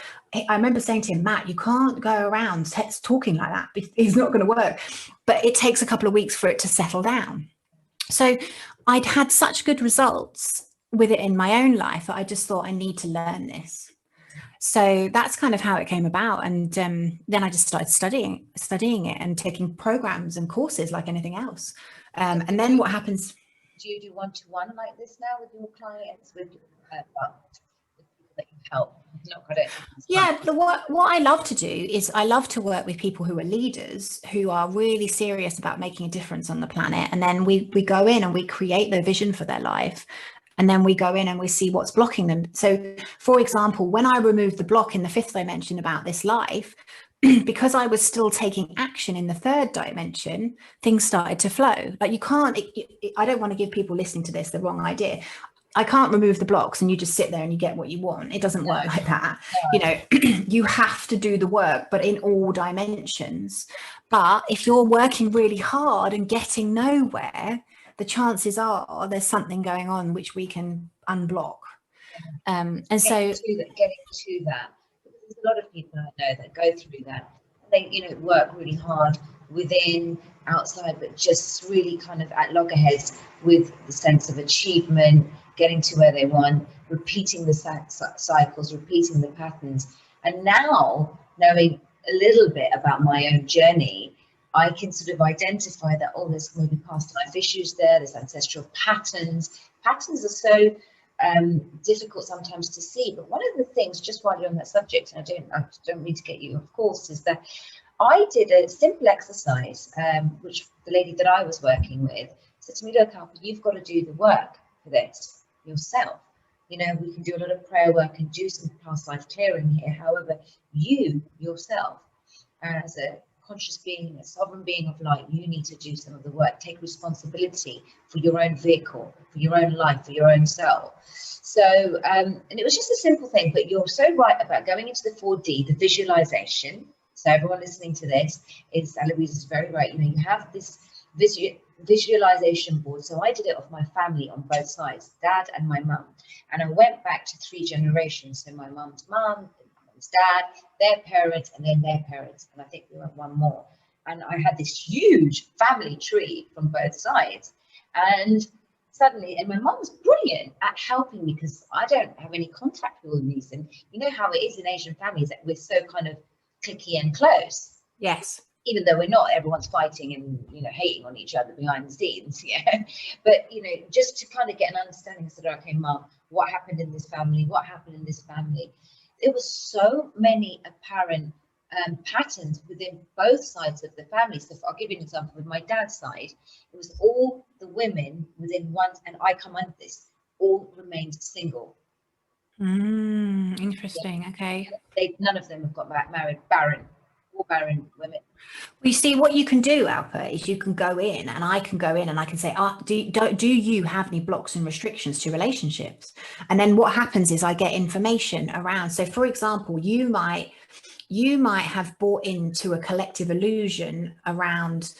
I remember saying to him, Matt, you can't go around talking like that. It's not going to work. But it takes a couple of weeks for it to settle down. So I'd had such good results with it in my own life that I just thought, I need to learn this. So that's kind of how it came about. And then I just started studying it and taking programs and courses like anything else. And then what happens? Do you do one-to-one like this now with your clients, with people that you help? Not got it. Yeah, what I love to do is I love to work with people who are leaders, who are really serious about making a difference on the planet. And then we go in and we create their vision for their life. And then we go in and we see what's blocking them. So, for example, when I removed the block in the 5th dimension about this life, because I was still taking action in the 3rd dimension, things started to flow. Like, you can't, I don't want to give people listening to this the wrong idea. I can't remove the blocks and you just sit there and you get what you want. It doesn't work like that. You know, you have to do the work, but in all dimensions. But if you're working really hard and getting nowhere, the chances are there's something going on which we can unblock. And so getting to that, because there's a lot of people I know that go through that. They, work really hard within, outside, but just really kind of at loggerheads with the sense of achievement, getting to where they want, repeating the cycles, repeating the patterns. And now, knowing a little bit about my own journey, I can sort of identify that, oh, there's maybe past life issues there's ancestral patterns. Patterns are so difficult sometimes to see. But one of the things, just while you're on that subject, and I don't mean to get you off course, is that I did a simple exercise, which the lady that I was working with said to me, look, Alpa, you've got to do the work for this yourself. You know, we can do a lot of prayer work and do some past life clearing here. However, you yourself, as a conscious being, a sovereign being of light, you need to do some of the work. Take responsibility for your own vehicle, for your own life, for your own soul. So, and it was just a simple thing, but you're so right about going into the 4D, the visualization. So everyone listening to this, Aloise is very right. You know, you have this visualization board. So I did it of my family on both sides, dad and my mum. And I went back to 3 generations. So my mum's mum, mum's dad, their parents, and then their parents. And I think we went one more. And I had this huge family tree from both sides. And suddenly, and my mum was brilliant at helping me because I don't have any contact with all these. And you know how it is in Asian families that we're so kind of cliquey and close. Yes. Even though we're not, everyone's fighting and, you know, hating on each other behind the scenes. Yeah. But, you know, just to kind of get an understanding, so that, okay, Mum, what happened in this family? What happened in this family? There was so many apparent patterns within both sides of the family. So I'll give you an example. With my dad's side, it was all the women within one, and I come under this, all remained single. Interesting. Yeah. Okay. None of them have got married, barren, all barren women. Well, you see, what you can do, Alpa, is you can go in, and I can go in and I can say, do you have any blocks and restrictions to relationships? And then what happens is I get information around. So for example, you might have bought into a collective illusion around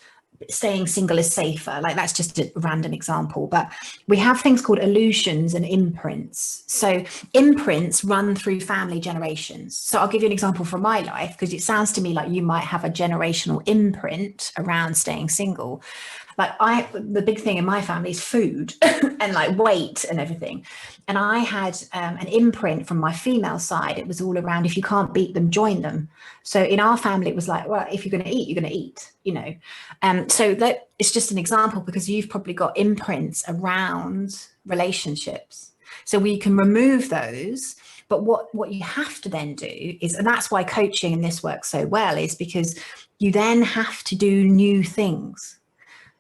staying single is safer. Like, that's just a random example, but we have things called illusions and imprints. So imprints run through family generations. So I'll give you an example from my life, because it sounds to me like you might have a generational imprint around staying single. Like, the big thing in my family is food and like weight and everything. And I had an imprint from my female side. It was all around, if you can't beat them, join them. So in our family, it was like, well, if you're going to eat, you're going to eat, you know. So that it's just an example, because you've probably got imprints around relationships. So we can remove those. But what you have to then do is, and that's why coaching in this works so well, is because you then have to do new things.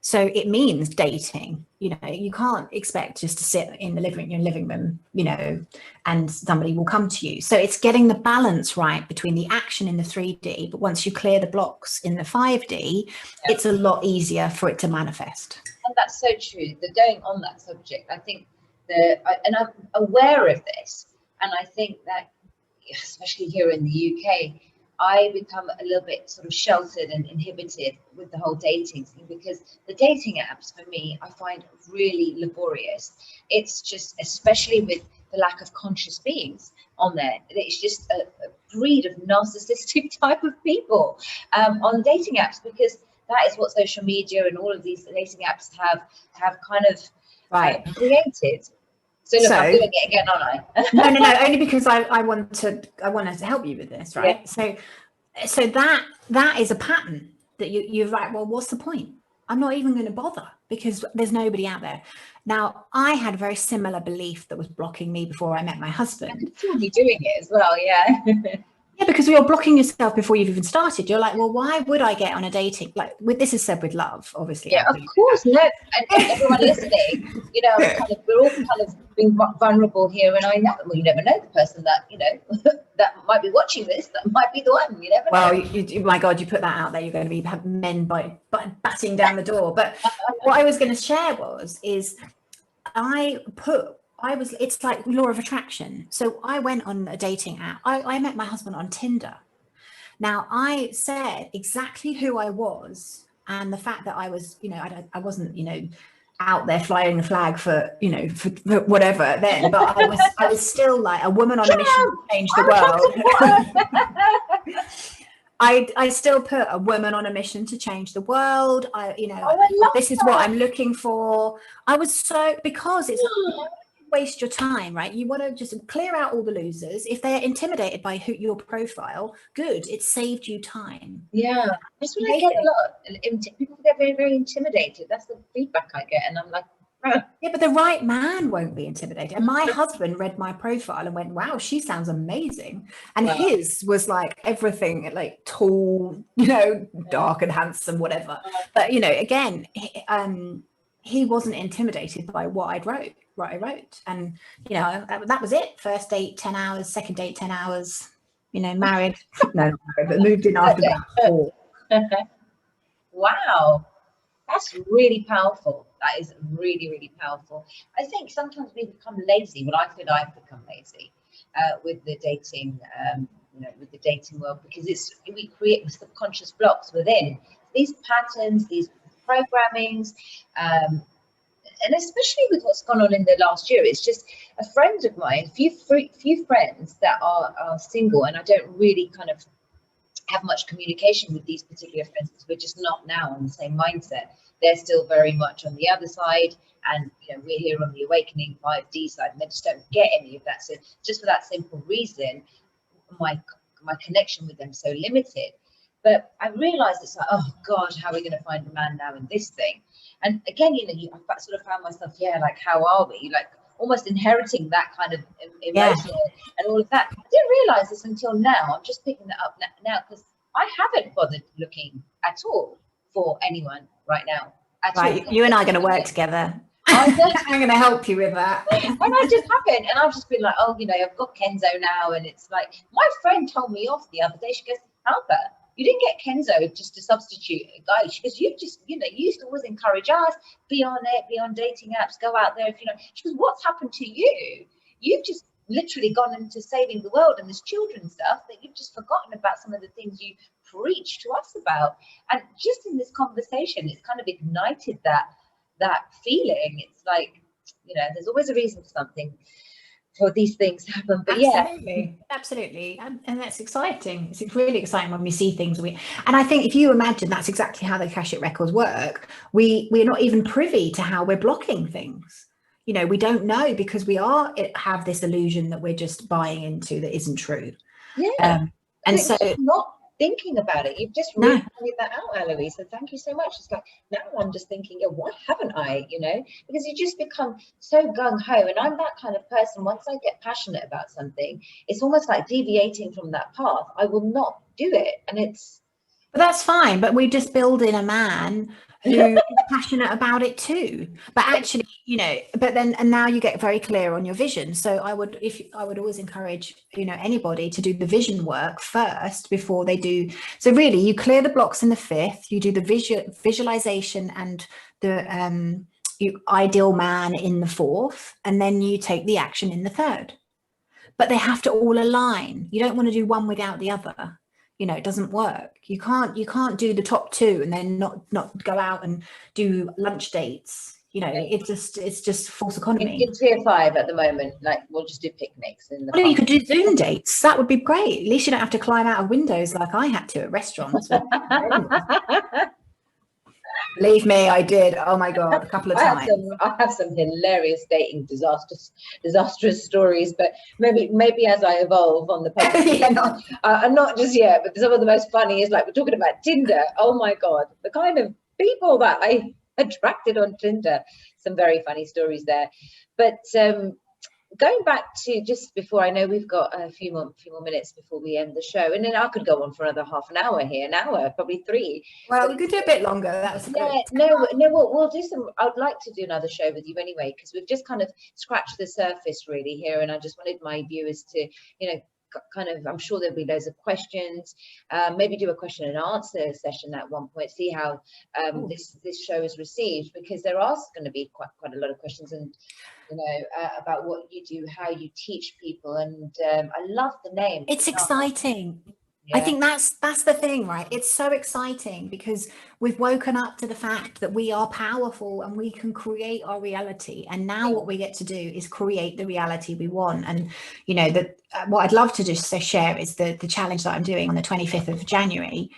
So it means dating. You know, you can't expect just to sit in your living room, you know, and somebody will come to you. So it's getting the balance right between the action in the 3D, but once you clear the blocks in the 5D, it's a lot easier for it to manifest. And that's so true. The going on that subject, I think and I'm aware of this, and I think that, especially here in the UK, I become a little bit sort of sheltered and inhibited with the whole dating thing, because the dating apps for me, I find really laborious. It's just, especially with the lack of conscious beings on there, it's just a breed of narcissistic type of people on dating apps, because that is what social media and all of these dating apps have kind of created. So look, I'm doing it again, aren't I? No, only because I wanted to help you with this, right? Yeah. So that is a pattern that you're right. Well, what's the point? I'm not even going to bother, because there's nobody out there. Now, I had a very similar belief that was blocking me before I met my husband. I could still be doing it as well, yeah. Yeah, because you're blocking yourself before you've even started. You're like, well, why would I get on a dating? Like, this is said with love, obviously. Yeah, of course. No, and everyone listening, you know, we're all kind of being vulnerable here. And I know, well, you never know the person that, you know, that might be watching this. That might be the one. You never know. Well, my God, you put that out there, you're going to have men batting down the door. But what I was going to share is it's like law of attraction. So I went on a dating app. I met my husband on Tinder. Now, I said exactly who I was, and the fact that I was, you know, I wasn't, you know, out there flying a flag for, you know, for whatever then, but I was still like a woman on a mission to change the world. I still put a woman on a mission to change the world. This is what I'm looking for. I was so, because it's waste your time, right? You want to just clear out all the losers. If they're intimidated by your profile, good, it saved you time. Yeah, that's what I get a lot. People get very, very intimidated. That's the feedback I get, and I'm like, yeah, but the right man won't be intimidated. And my husband read my profile and went, wow, she sounds amazing. And his was like everything, like tall, dark and handsome, whatever. But, again, he wasn't intimidated by what I wrote. And, that was it. First date, 10 hours, second date, 10 hours, married. No, not married, but moved in after that 4. Wow. That's really powerful. That is really, really powerful. I think sometimes we become lazy. Well, I feel I've become lazy with the dating, with the dating world, because we create subconscious blocks within these patterns, these programmings, and especially with what's gone on in the last year. It's just a friend of mine, few friends that are single, and I don't really kind of have much communication with these particular friends because we're just not now on the same mindset. They're still very much on the other side, and we're here on the awakening 5D side, and they just don't get any of that. So just for that simple reason, my connection with them is so limited. But I realized it's like, oh God, how are we going to find a man now in this thing? And again, I sort of found myself, like, how are we? Like, almost inheriting that kind of emotion and all of that. I didn't realize this until now. I'm just picking that up now because I haven't bothered looking at all for anyone right now. Right, you and I are going to work together. I'm going to help you with that. And I just haven't. And I've just been like, oh, I've got Kenzo now. And it's like, my friend told me off the other day. She goes, Alpa, you didn't get Kenzo just to substitute a guy. She goes, you just, you used to always encourage us, be on it, be on dating apps, go out there. She goes, what's happened to you? You've just literally gone into saving the world and this children stuff that you've just forgotten about some of the things you preach to us about. And just in this conversation, it's kind of ignited that feeling. It's like, there's always a reason for something for these things to happen. But absolutely. And that's exciting. It's really exciting when we see things. And I think if you imagine that's exactly how the Akashic records work, we're not even privy to how we're blocking things. We don't know because we have this illusion that we're just buying into that isn't true. Yeah. And so not thinking about it. You've just really pointed that out, Aloise. So thank you so much. It's like, now I'm just thinking, why haven't I, because you just become so gung-ho. And I'm that kind of person. Once I get passionate about something, it's almost like deviating from that path. I will not do it. And but that's fine. But we just build in a man who is passionate about it too. But actually, and now you get very clear on your vision. So I would always encourage, anybody to do the vision work first before they do. So really, you clear the blocks in the 5th, you do the visualization and the ideal man in the 4th, and then you take the action in the 3rd. But they have to all align. You don't want to do one without the other. It doesn't work. You can't do the top 2 and then not go out and do lunch dates. It's just false economy. In tier 5 at the moment, like we'll just do picnics in the park. You could do Zoom dates. That would be great. At least you don't have to climb out of windows like I had to at restaurants. Believe me, I did. Oh my God, a couple of times. I have some hilarious dating disastrous stories, but maybe as I evolve on the podcast, not just yet. But some of the most funny is like we're talking about Tinder. Oh my God, the kind of people that I attracted on Tinder. Some very funny stories there. But going back to just before, I know we've got a few more minutes before we end the show, and then I could go on for another half an hour here, an hour, probably 3. Well, we could do a bit longer. That was great. We'll do some. I'd like to do another show with you anyway, because we've just kind of scratched the surface really here, and I just wanted my viewers to, kind of, I'm sure there'll be loads of questions, maybe do a question and answer session at one point, see how this show is received, because there are going to be quite a lot of questions, and about what you do, how you teach people, and I love the name. It's exciting. I think that's the thing, right? It's so exciting because we've woken up to the fact that we are powerful and we can create our reality. And now what we get to do is create the reality we want. And, you know, that what I'd love to just share is the challenge that I'm doing on the 25th of January,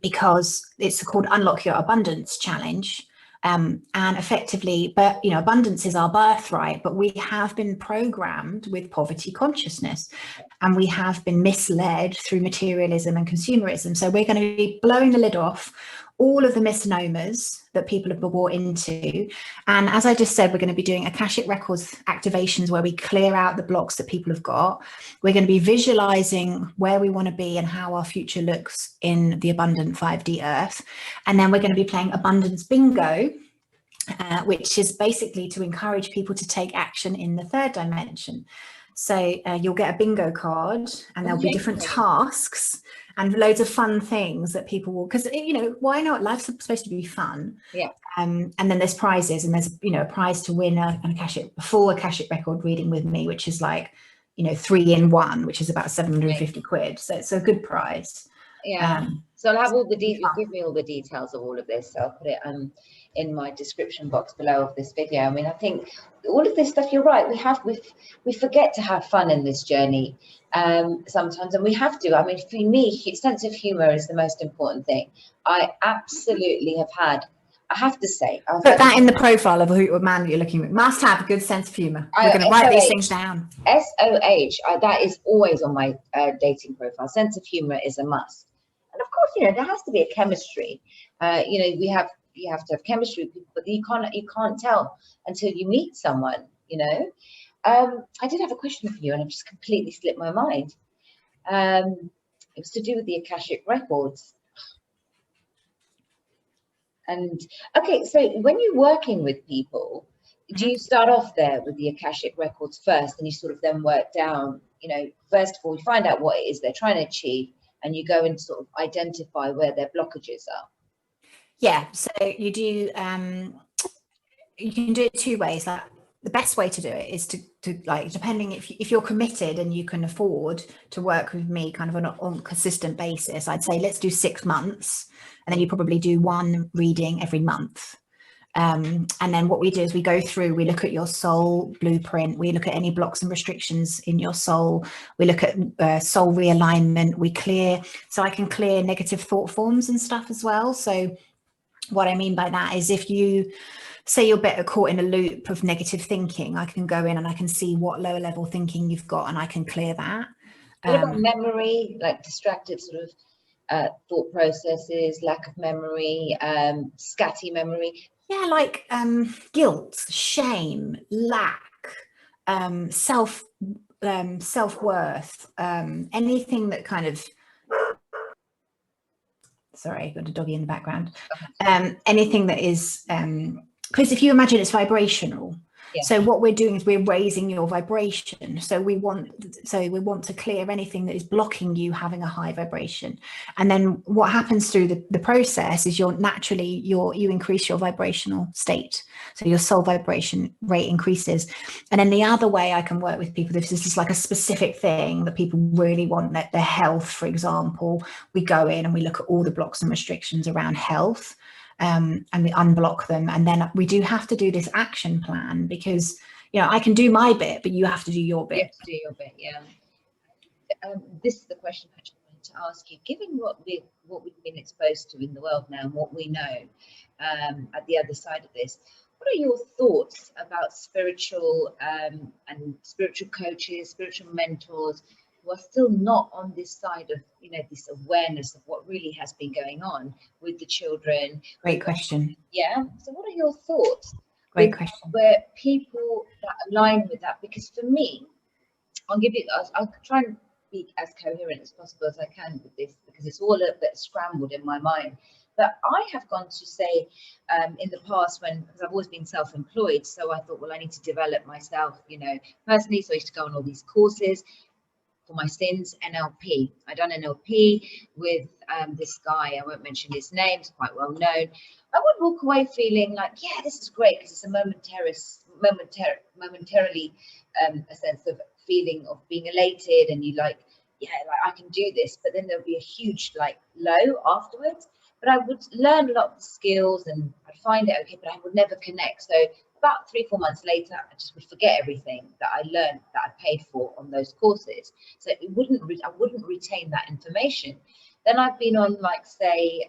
because it's called Unlock Your Abundance Challenge. And effectively, but you know, abundance is our birthright, but we have been programmed with poverty consciousness, and we have been misled through materialism and consumerism. So we're going to be blowing the lid off all of the misnomers that people have been bought into. And as I just said, we're going to be doing Akashic Records activations where we clear out the blocks that people have got. We're going to be visualizing where we want to be and how our future looks in the abundant 5D earth. And then we're going to be playing abundance bingo, which is basically to encourage people to take action in the third dimension. So you'll get a bingo card and there'll be different tasks and loads of fun things that people will, because, you know, why not? Life's supposed to be fun. Yeah. And then there's prizes, and there's, you know, a prize to win a full Akashic record reading with me, which is like, you know, 3-in-1, which is about 750 quid. So it's a good prize. Yeah. So I'll have all the details. Give me all the details of all of this. So I'll put it in my description box below of this video. I mean, I think all of this stuff, you're right. We forget to have fun in this journey sometimes, and we have to. I mean, for me, sense of humor is the most important thing. I absolutely have had. I have to say, put that in the profile of a man that you're looking at. Must have a good sense of humor. We're going to write these things down. SOH. That is always on my dating profile. Sense of humor is a must. And of course, you know, there has to be a chemistry. You know, you have to have chemistry with people, but you can't tell until you meet someone, you know. I did have a question for you, and I've just completely slipped my mind. It was to do with the Akashic records. And okay, so when you're working with people, do you start off there with the Akashic records first, and you sort of then work down? You know, first of all, you find out what it is they're trying to achieve, and you go and sort of identify where their blockages are. Yeah, so you do. You can do it two ways. Like, the best way to do it is to like, depending if you're committed and you can afford to work with me kind of on a consistent basis, I'd say let's do 6 months, and then you probably do 1 reading every month. And then what we do is we go through, we look at your soul blueprint, we look at any blocks and restrictions in your soul, we look at soul realignment, we clear, so I can clear negative thought forms and stuff as well. So what I mean by that is, if you say you're better caught in a loop of negative thinking, I can go in and I can see what lower level thinking you've got, and I can clear that. What about memory, like distracted sort of thought processes, lack of memory, scatty memory? Yeah, like guilt, shame, lack, self-worth, anything that kind of, sorry, I've got a doggy in the background. Anything that is, because if you imagine it's vibrational, so what we're doing is we're raising your vibration. So we want to clear anything that is blocking you having a high vibration. And then what happens through the process is you increase your vibrational state. So your soul vibration rate increases. And then the other way I can work with people, if this is like a specific thing that people really want, that their health, for example, we go in and we look at all the blocks and restrictions around health. And we unblock them, and then we do have to do this action plan, because, you know, I can do my bit, but you have to do your bit. You have to do your bit, yeah. This is the question I actually wanted to ask you. Given what we've been exposed to in the world now, and what we know at the other side of this, what are your thoughts about spiritual and spiritual coaches, spiritual mentors, who are still not on this side of, you know, this awareness of what really has been going on with the children? Great question. Yeah. So what are your thoughts? Great question. Where people that align with that? Because for me, I'll try and be as coherent as possible as I can with this, because it's all a bit scrambled in my mind. But I have gone to say in the past, because I've always been self-employed, so I thought, well, I need to develop myself, you know, personally. So I used to go on all these courses for my sins, NLP. I done NLP with this guy. I won't mention his name. It's quite well known. I would walk away feeling like, yeah, this is great, because it's a momentarily a sense of feeling of being elated, and you like yeah, like I can do this, but then there'll be a huge like low afterwards. But I would learn a lot of the skills and I'd find it okay, but I would never connect. So about 3-4 months later, I just would forget everything that I learned, that I paid for on those courses. So I wouldn't retain that information. Then I've been on, like, say,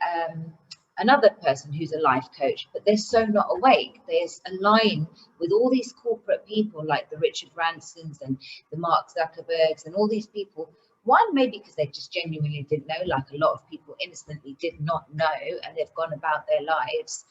another person who's a life coach, but they're so not awake. There's a line with all these corporate people like the Richard Bransons and the Mark Zuckerbergs and all these people. One, maybe because they just genuinely didn't know, like a lot of people innocently did not know, and they've gone about their lives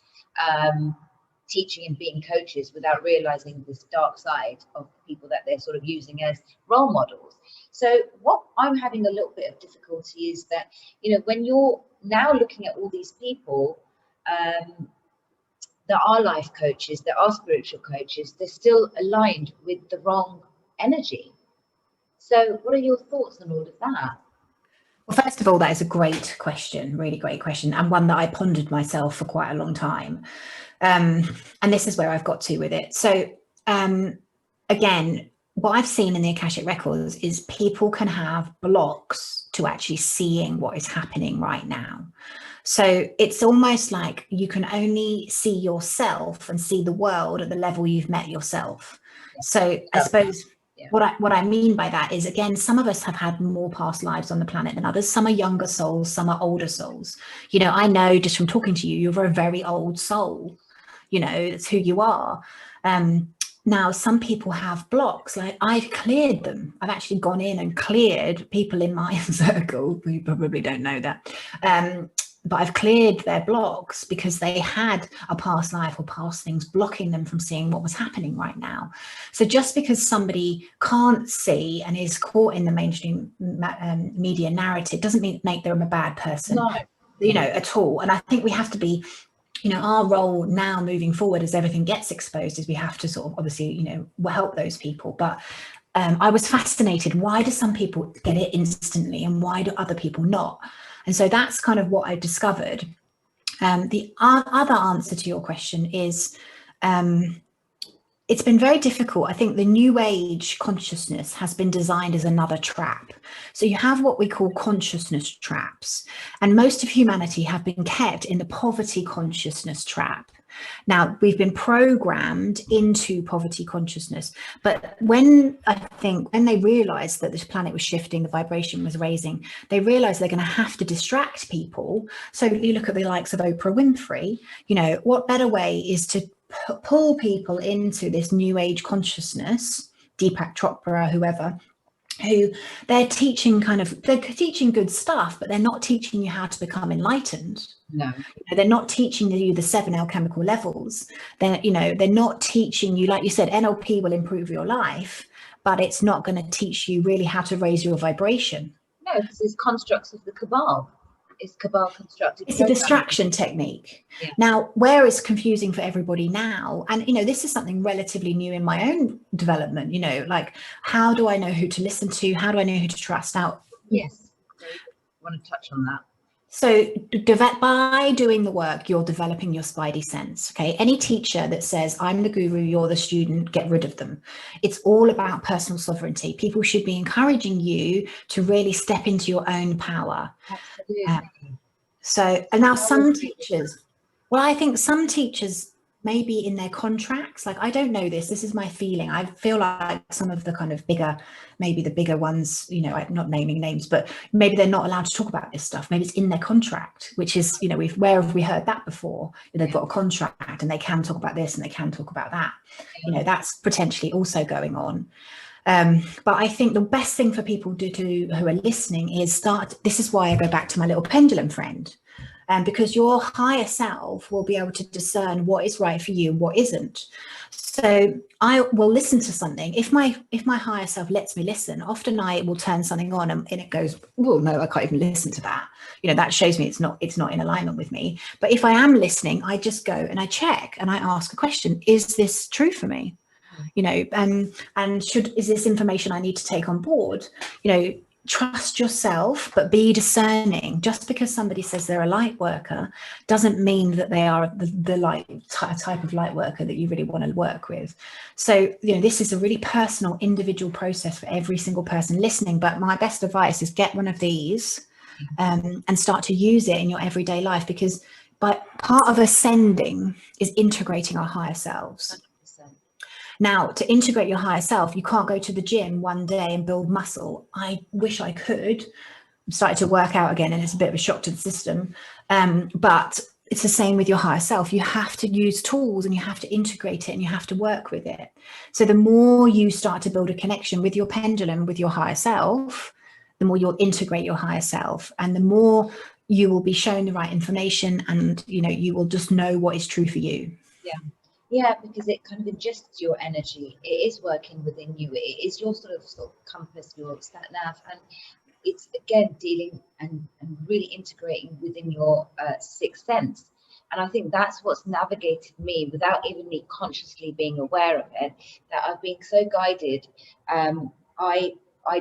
teaching and being coaches without realizing this dark side of people that they're sort of using as role models. So what I'm having a little bit of difficulty is that, you know, when you're now looking at all these people, there are life coaches, there are spiritual coaches, they're still aligned with the wrong energy. So what are your thoughts on all of that? Well, first of all, that is a great question, really great question, and one that I pondered myself for quite a long time. And this is where I've got to with it. So again, what I've seen in the Akashic records is people can have blocks to actually seeing what is happening right now. So it's almost like you can only see yourself and see the world at the level you've met yourself. So I suppose what I mean by that is, again, some of us have had more past lives on the planet than others. Some are younger souls, some are older souls. You know, I know just from talking to you, you're a very old soul. You know, that's who you are. Now, some people have blocks, like I've cleared them. I've actually gone in and cleared people in my circle. You probably don't know that. But I've cleared their blocks because they had a past life or past things blocking them from seeing what was happening right now. So just because somebody can't see and is caught in the mainstream media narrative doesn't make them a bad person, no. You know, at all. And I think we have to be, you know, our role now moving forward as everything gets exposed is we have to sort of obviously, you know, help those people. But I was fascinated. Why do some people get it instantly and why do other people not? And so that's kind of what I discovered. The other answer to your question is it's been very difficult. I think the new age consciousness has been designed as another trap. So you have what we call consciousness traps, and most of humanity have been kept in the poverty consciousness trap. Now, we've been programmed into poverty consciousness, but when they realized that this planet was shifting, the vibration was raising, they realized they're going to have to distract people. So you look at the likes of Oprah Winfrey, you know, what better way is to pull people into this new age consciousness, Deepak Chopra, whoever, who they're teaching good stuff, but they're not teaching you how to become enlightened. No, they're not teaching you the 7 alchemical levels. They're not teaching you, like you said, NLP will improve your life, but it's not going to teach you really how to raise your vibration. No, because it's constructs of the cabal. It's cabal constructed. It's a distraction technique. Yeah. Now, where it's confusing for everybody now, and you know, this is something relatively new in my own development, you know, like how do I know who to listen to? How do I know who to trust? Now, yes, I want to touch on that. So by doing the work, you're developing your spidey sense. Okay. Any teacher that says, I'm the guru, you're the student, get rid of them. It's all about personal sovereignty. People should be encouraging you to really step into your own power. Absolutely. And now some teachers, well, I think some teachers maybe in their contracts, like, I don't know this is my feeling. I feel like some of the kind of maybe the bigger ones, you know, I'm not naming names, but maybe they're not allowed to talk about this stuff. Maybe it's in their contract, which is, you know, where have we heard that before? They've got a contract and they can talk about this and they can talk about that. You know, that's potentially also going on. But I think the best thing for people to do who are listening is this is why I go back to my little pendulum friend. Because your higher self will be able to discern what is right for you and what isn't. So I will listen to something. If my higher self lets me listen, often I will turn something on and it goes, oh no, I can't even listen to that. You know, that shows me it's not in alignment with me. But if I am listening, I just go and I check and I ask a question: is this true for me? You know, and is this information I need to take on board? You know, trust yourself, but be discerning. Just because somebody says they're a light worker doesn't mean that they are the type of light worker that you really want to work with. So, you know, this is a really personal, individual process for every single person listening. But my best advice is get one of these and start to use it in your everyday life, because part of ascending is integrating our higher selves. 100%. Now, to integrate your higher self, you can't go to the gym one day and build muscle. I wish I could. I'm starting to work out again, and it's a bit of a shock to the system. But it's the same with your higher self. You have to use tools, and you have to integrate it, and you have to work with it. So the more you start to build a connection with your pendulum, with your higher self, the more you'll integrate your higher self, and the more you will be shown the right information, and, you know, you will just know what is true for you. Yeah, because it kind of ingests your energy. It is working within you. It is your sort of compass, your stat nav, and it's again dealing and really integrating within your sixth sense. And I think that's what's navigated me without even me consciously being aware of it, that I've been so guided. I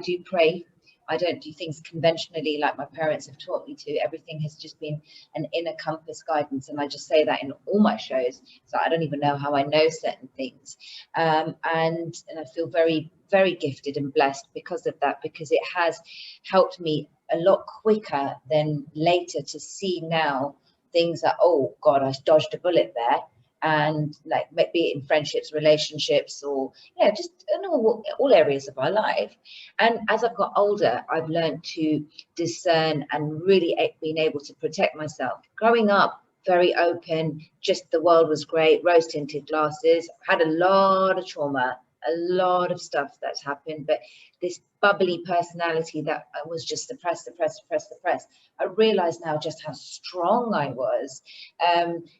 do pray. I don't do things conventionally like my parents have taught me to. Everything has just been an inner compass guidance. And I just say that in all my shows. So I don't even know how I know certain things. And I feel very, very gifted and blessed because of that, because it has helped me a lot quicker than later to see now things that, oh God, I dodged a bullet there. And like, be it in friendships, relationships, or just in all areas of our life. And as I've got older, I've learned to discern and really been able to protect myself. Growing up very open, just the world was great, rose tinted glasses, had a lot of trauma, a lot of stuff that's happened, but this bubbly personality that was just suppressed. I realize now just how strong I was,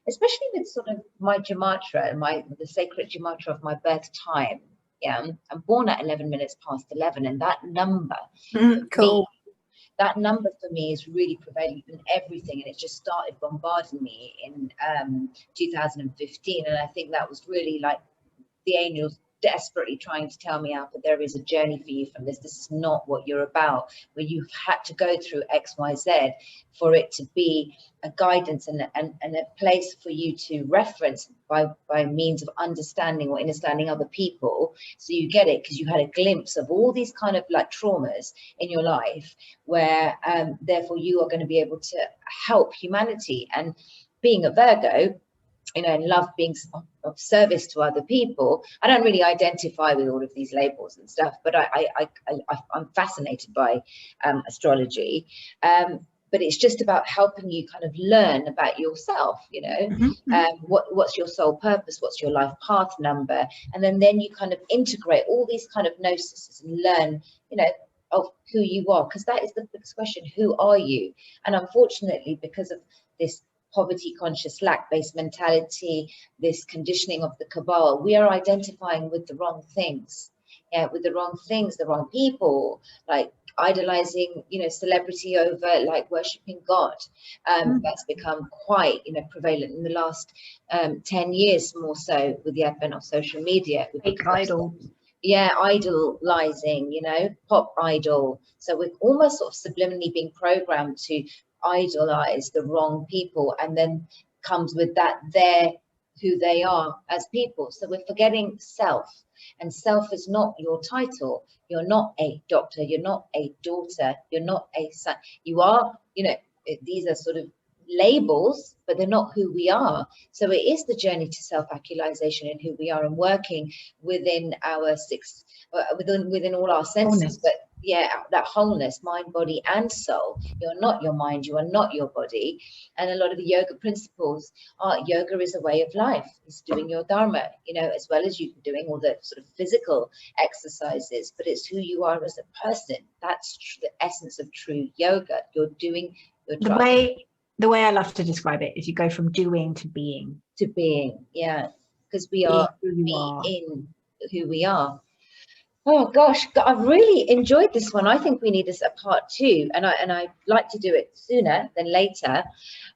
especially with sort of my gematria, the sacred gematria of my birth time. I'm born at 11 minutes past 11, and that number, that number for me is really prevalent in everything, and it just started bombarding me in 2015, and I think that was really like the angels desperately trying to tell me, Alpa, there is a journey for you from this. This is not what you're about, where you've had to go through X, Y, Z for it to be a guidance and a place for you to reference by means of understanding or understanding other people. So you get it because you had a glimpse of all these kind of like traumas in your life, where therefore you are going to be able to help humanity. And being a Virgo, and love being of service to other people, I don't really identify with all of these labels and stuff, but I'm fascinated by astrology. But it's just about helping you kind of learn about yourself, what's your soul purpose, what's your life path number, and then you kind of integrate all these kind of gnosis and learn, of who you are, because that is the biggest question: who are you? And unfortunately, because of this poverty conscious, lack-based mentality, this conditioning of the cabal, we are identifying with the wrong things, the wrong people, like idolizing, celebrity over like worshiping God. That's become quite, prevalent in the last 10 years, more so with the advent of social media. Idolizing, pop idol. So we're almost sort of subliminally being programmed to idolize the wrong people, and then comes with that they're who they are as people. So we're forgetting self, and self is not your title. You're not a doctor, you're not a daughter, you're not a son. You are, these are sort of labels, but they're not who we are. So it is the journey to self-actualization in who we are, and working within our within all our senses. Wholeness. But that wholeness, mind, body, and soul. You're not your mind, you are not your body. And a lot of the yoga principles are, yoga is a way of life. It's doing your Dharma, as well as you doing all the sort of physical exercises, but it's who you are as a person. That's the essence of true yoga. You're doing your Dharma. The way I love to describe it is you go from doing to being. To being, because we are in who we are. Oh gosh, I've really enjoyed this one. I think we need this a part 2, and I'd like to do it sooner than later.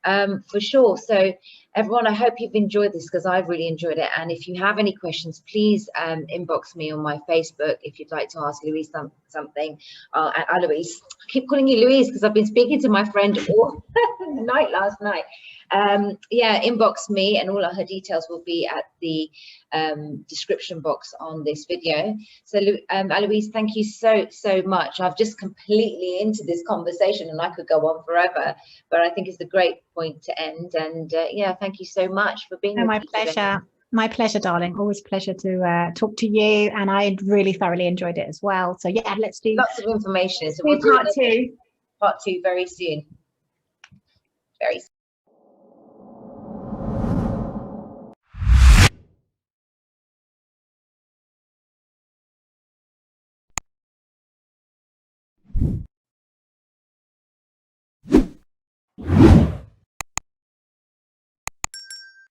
for sure. So everyone, I hope you've enjoyed this, because I've really enjoyed it. And if you have any questions, please inbox me on my Facebook if you'd like to ask Louise something. Aloise, I keep calling you Louise because I've been speaking to my friend all the night last night. Yeah, inbox me, and all of her details will be at the description box on this video. So Aloise, thank you so much. I've just completely into this conversation, and I could go on forever, but I think it's a great point to end. And yeah, thank you so much for being with me today. My pleasure, darling. Always a pleasure to talk to you, and I really thoroughly enjoyed it as well. So yeah, let's do lots of information. So we'll do part two very soon. Very soon.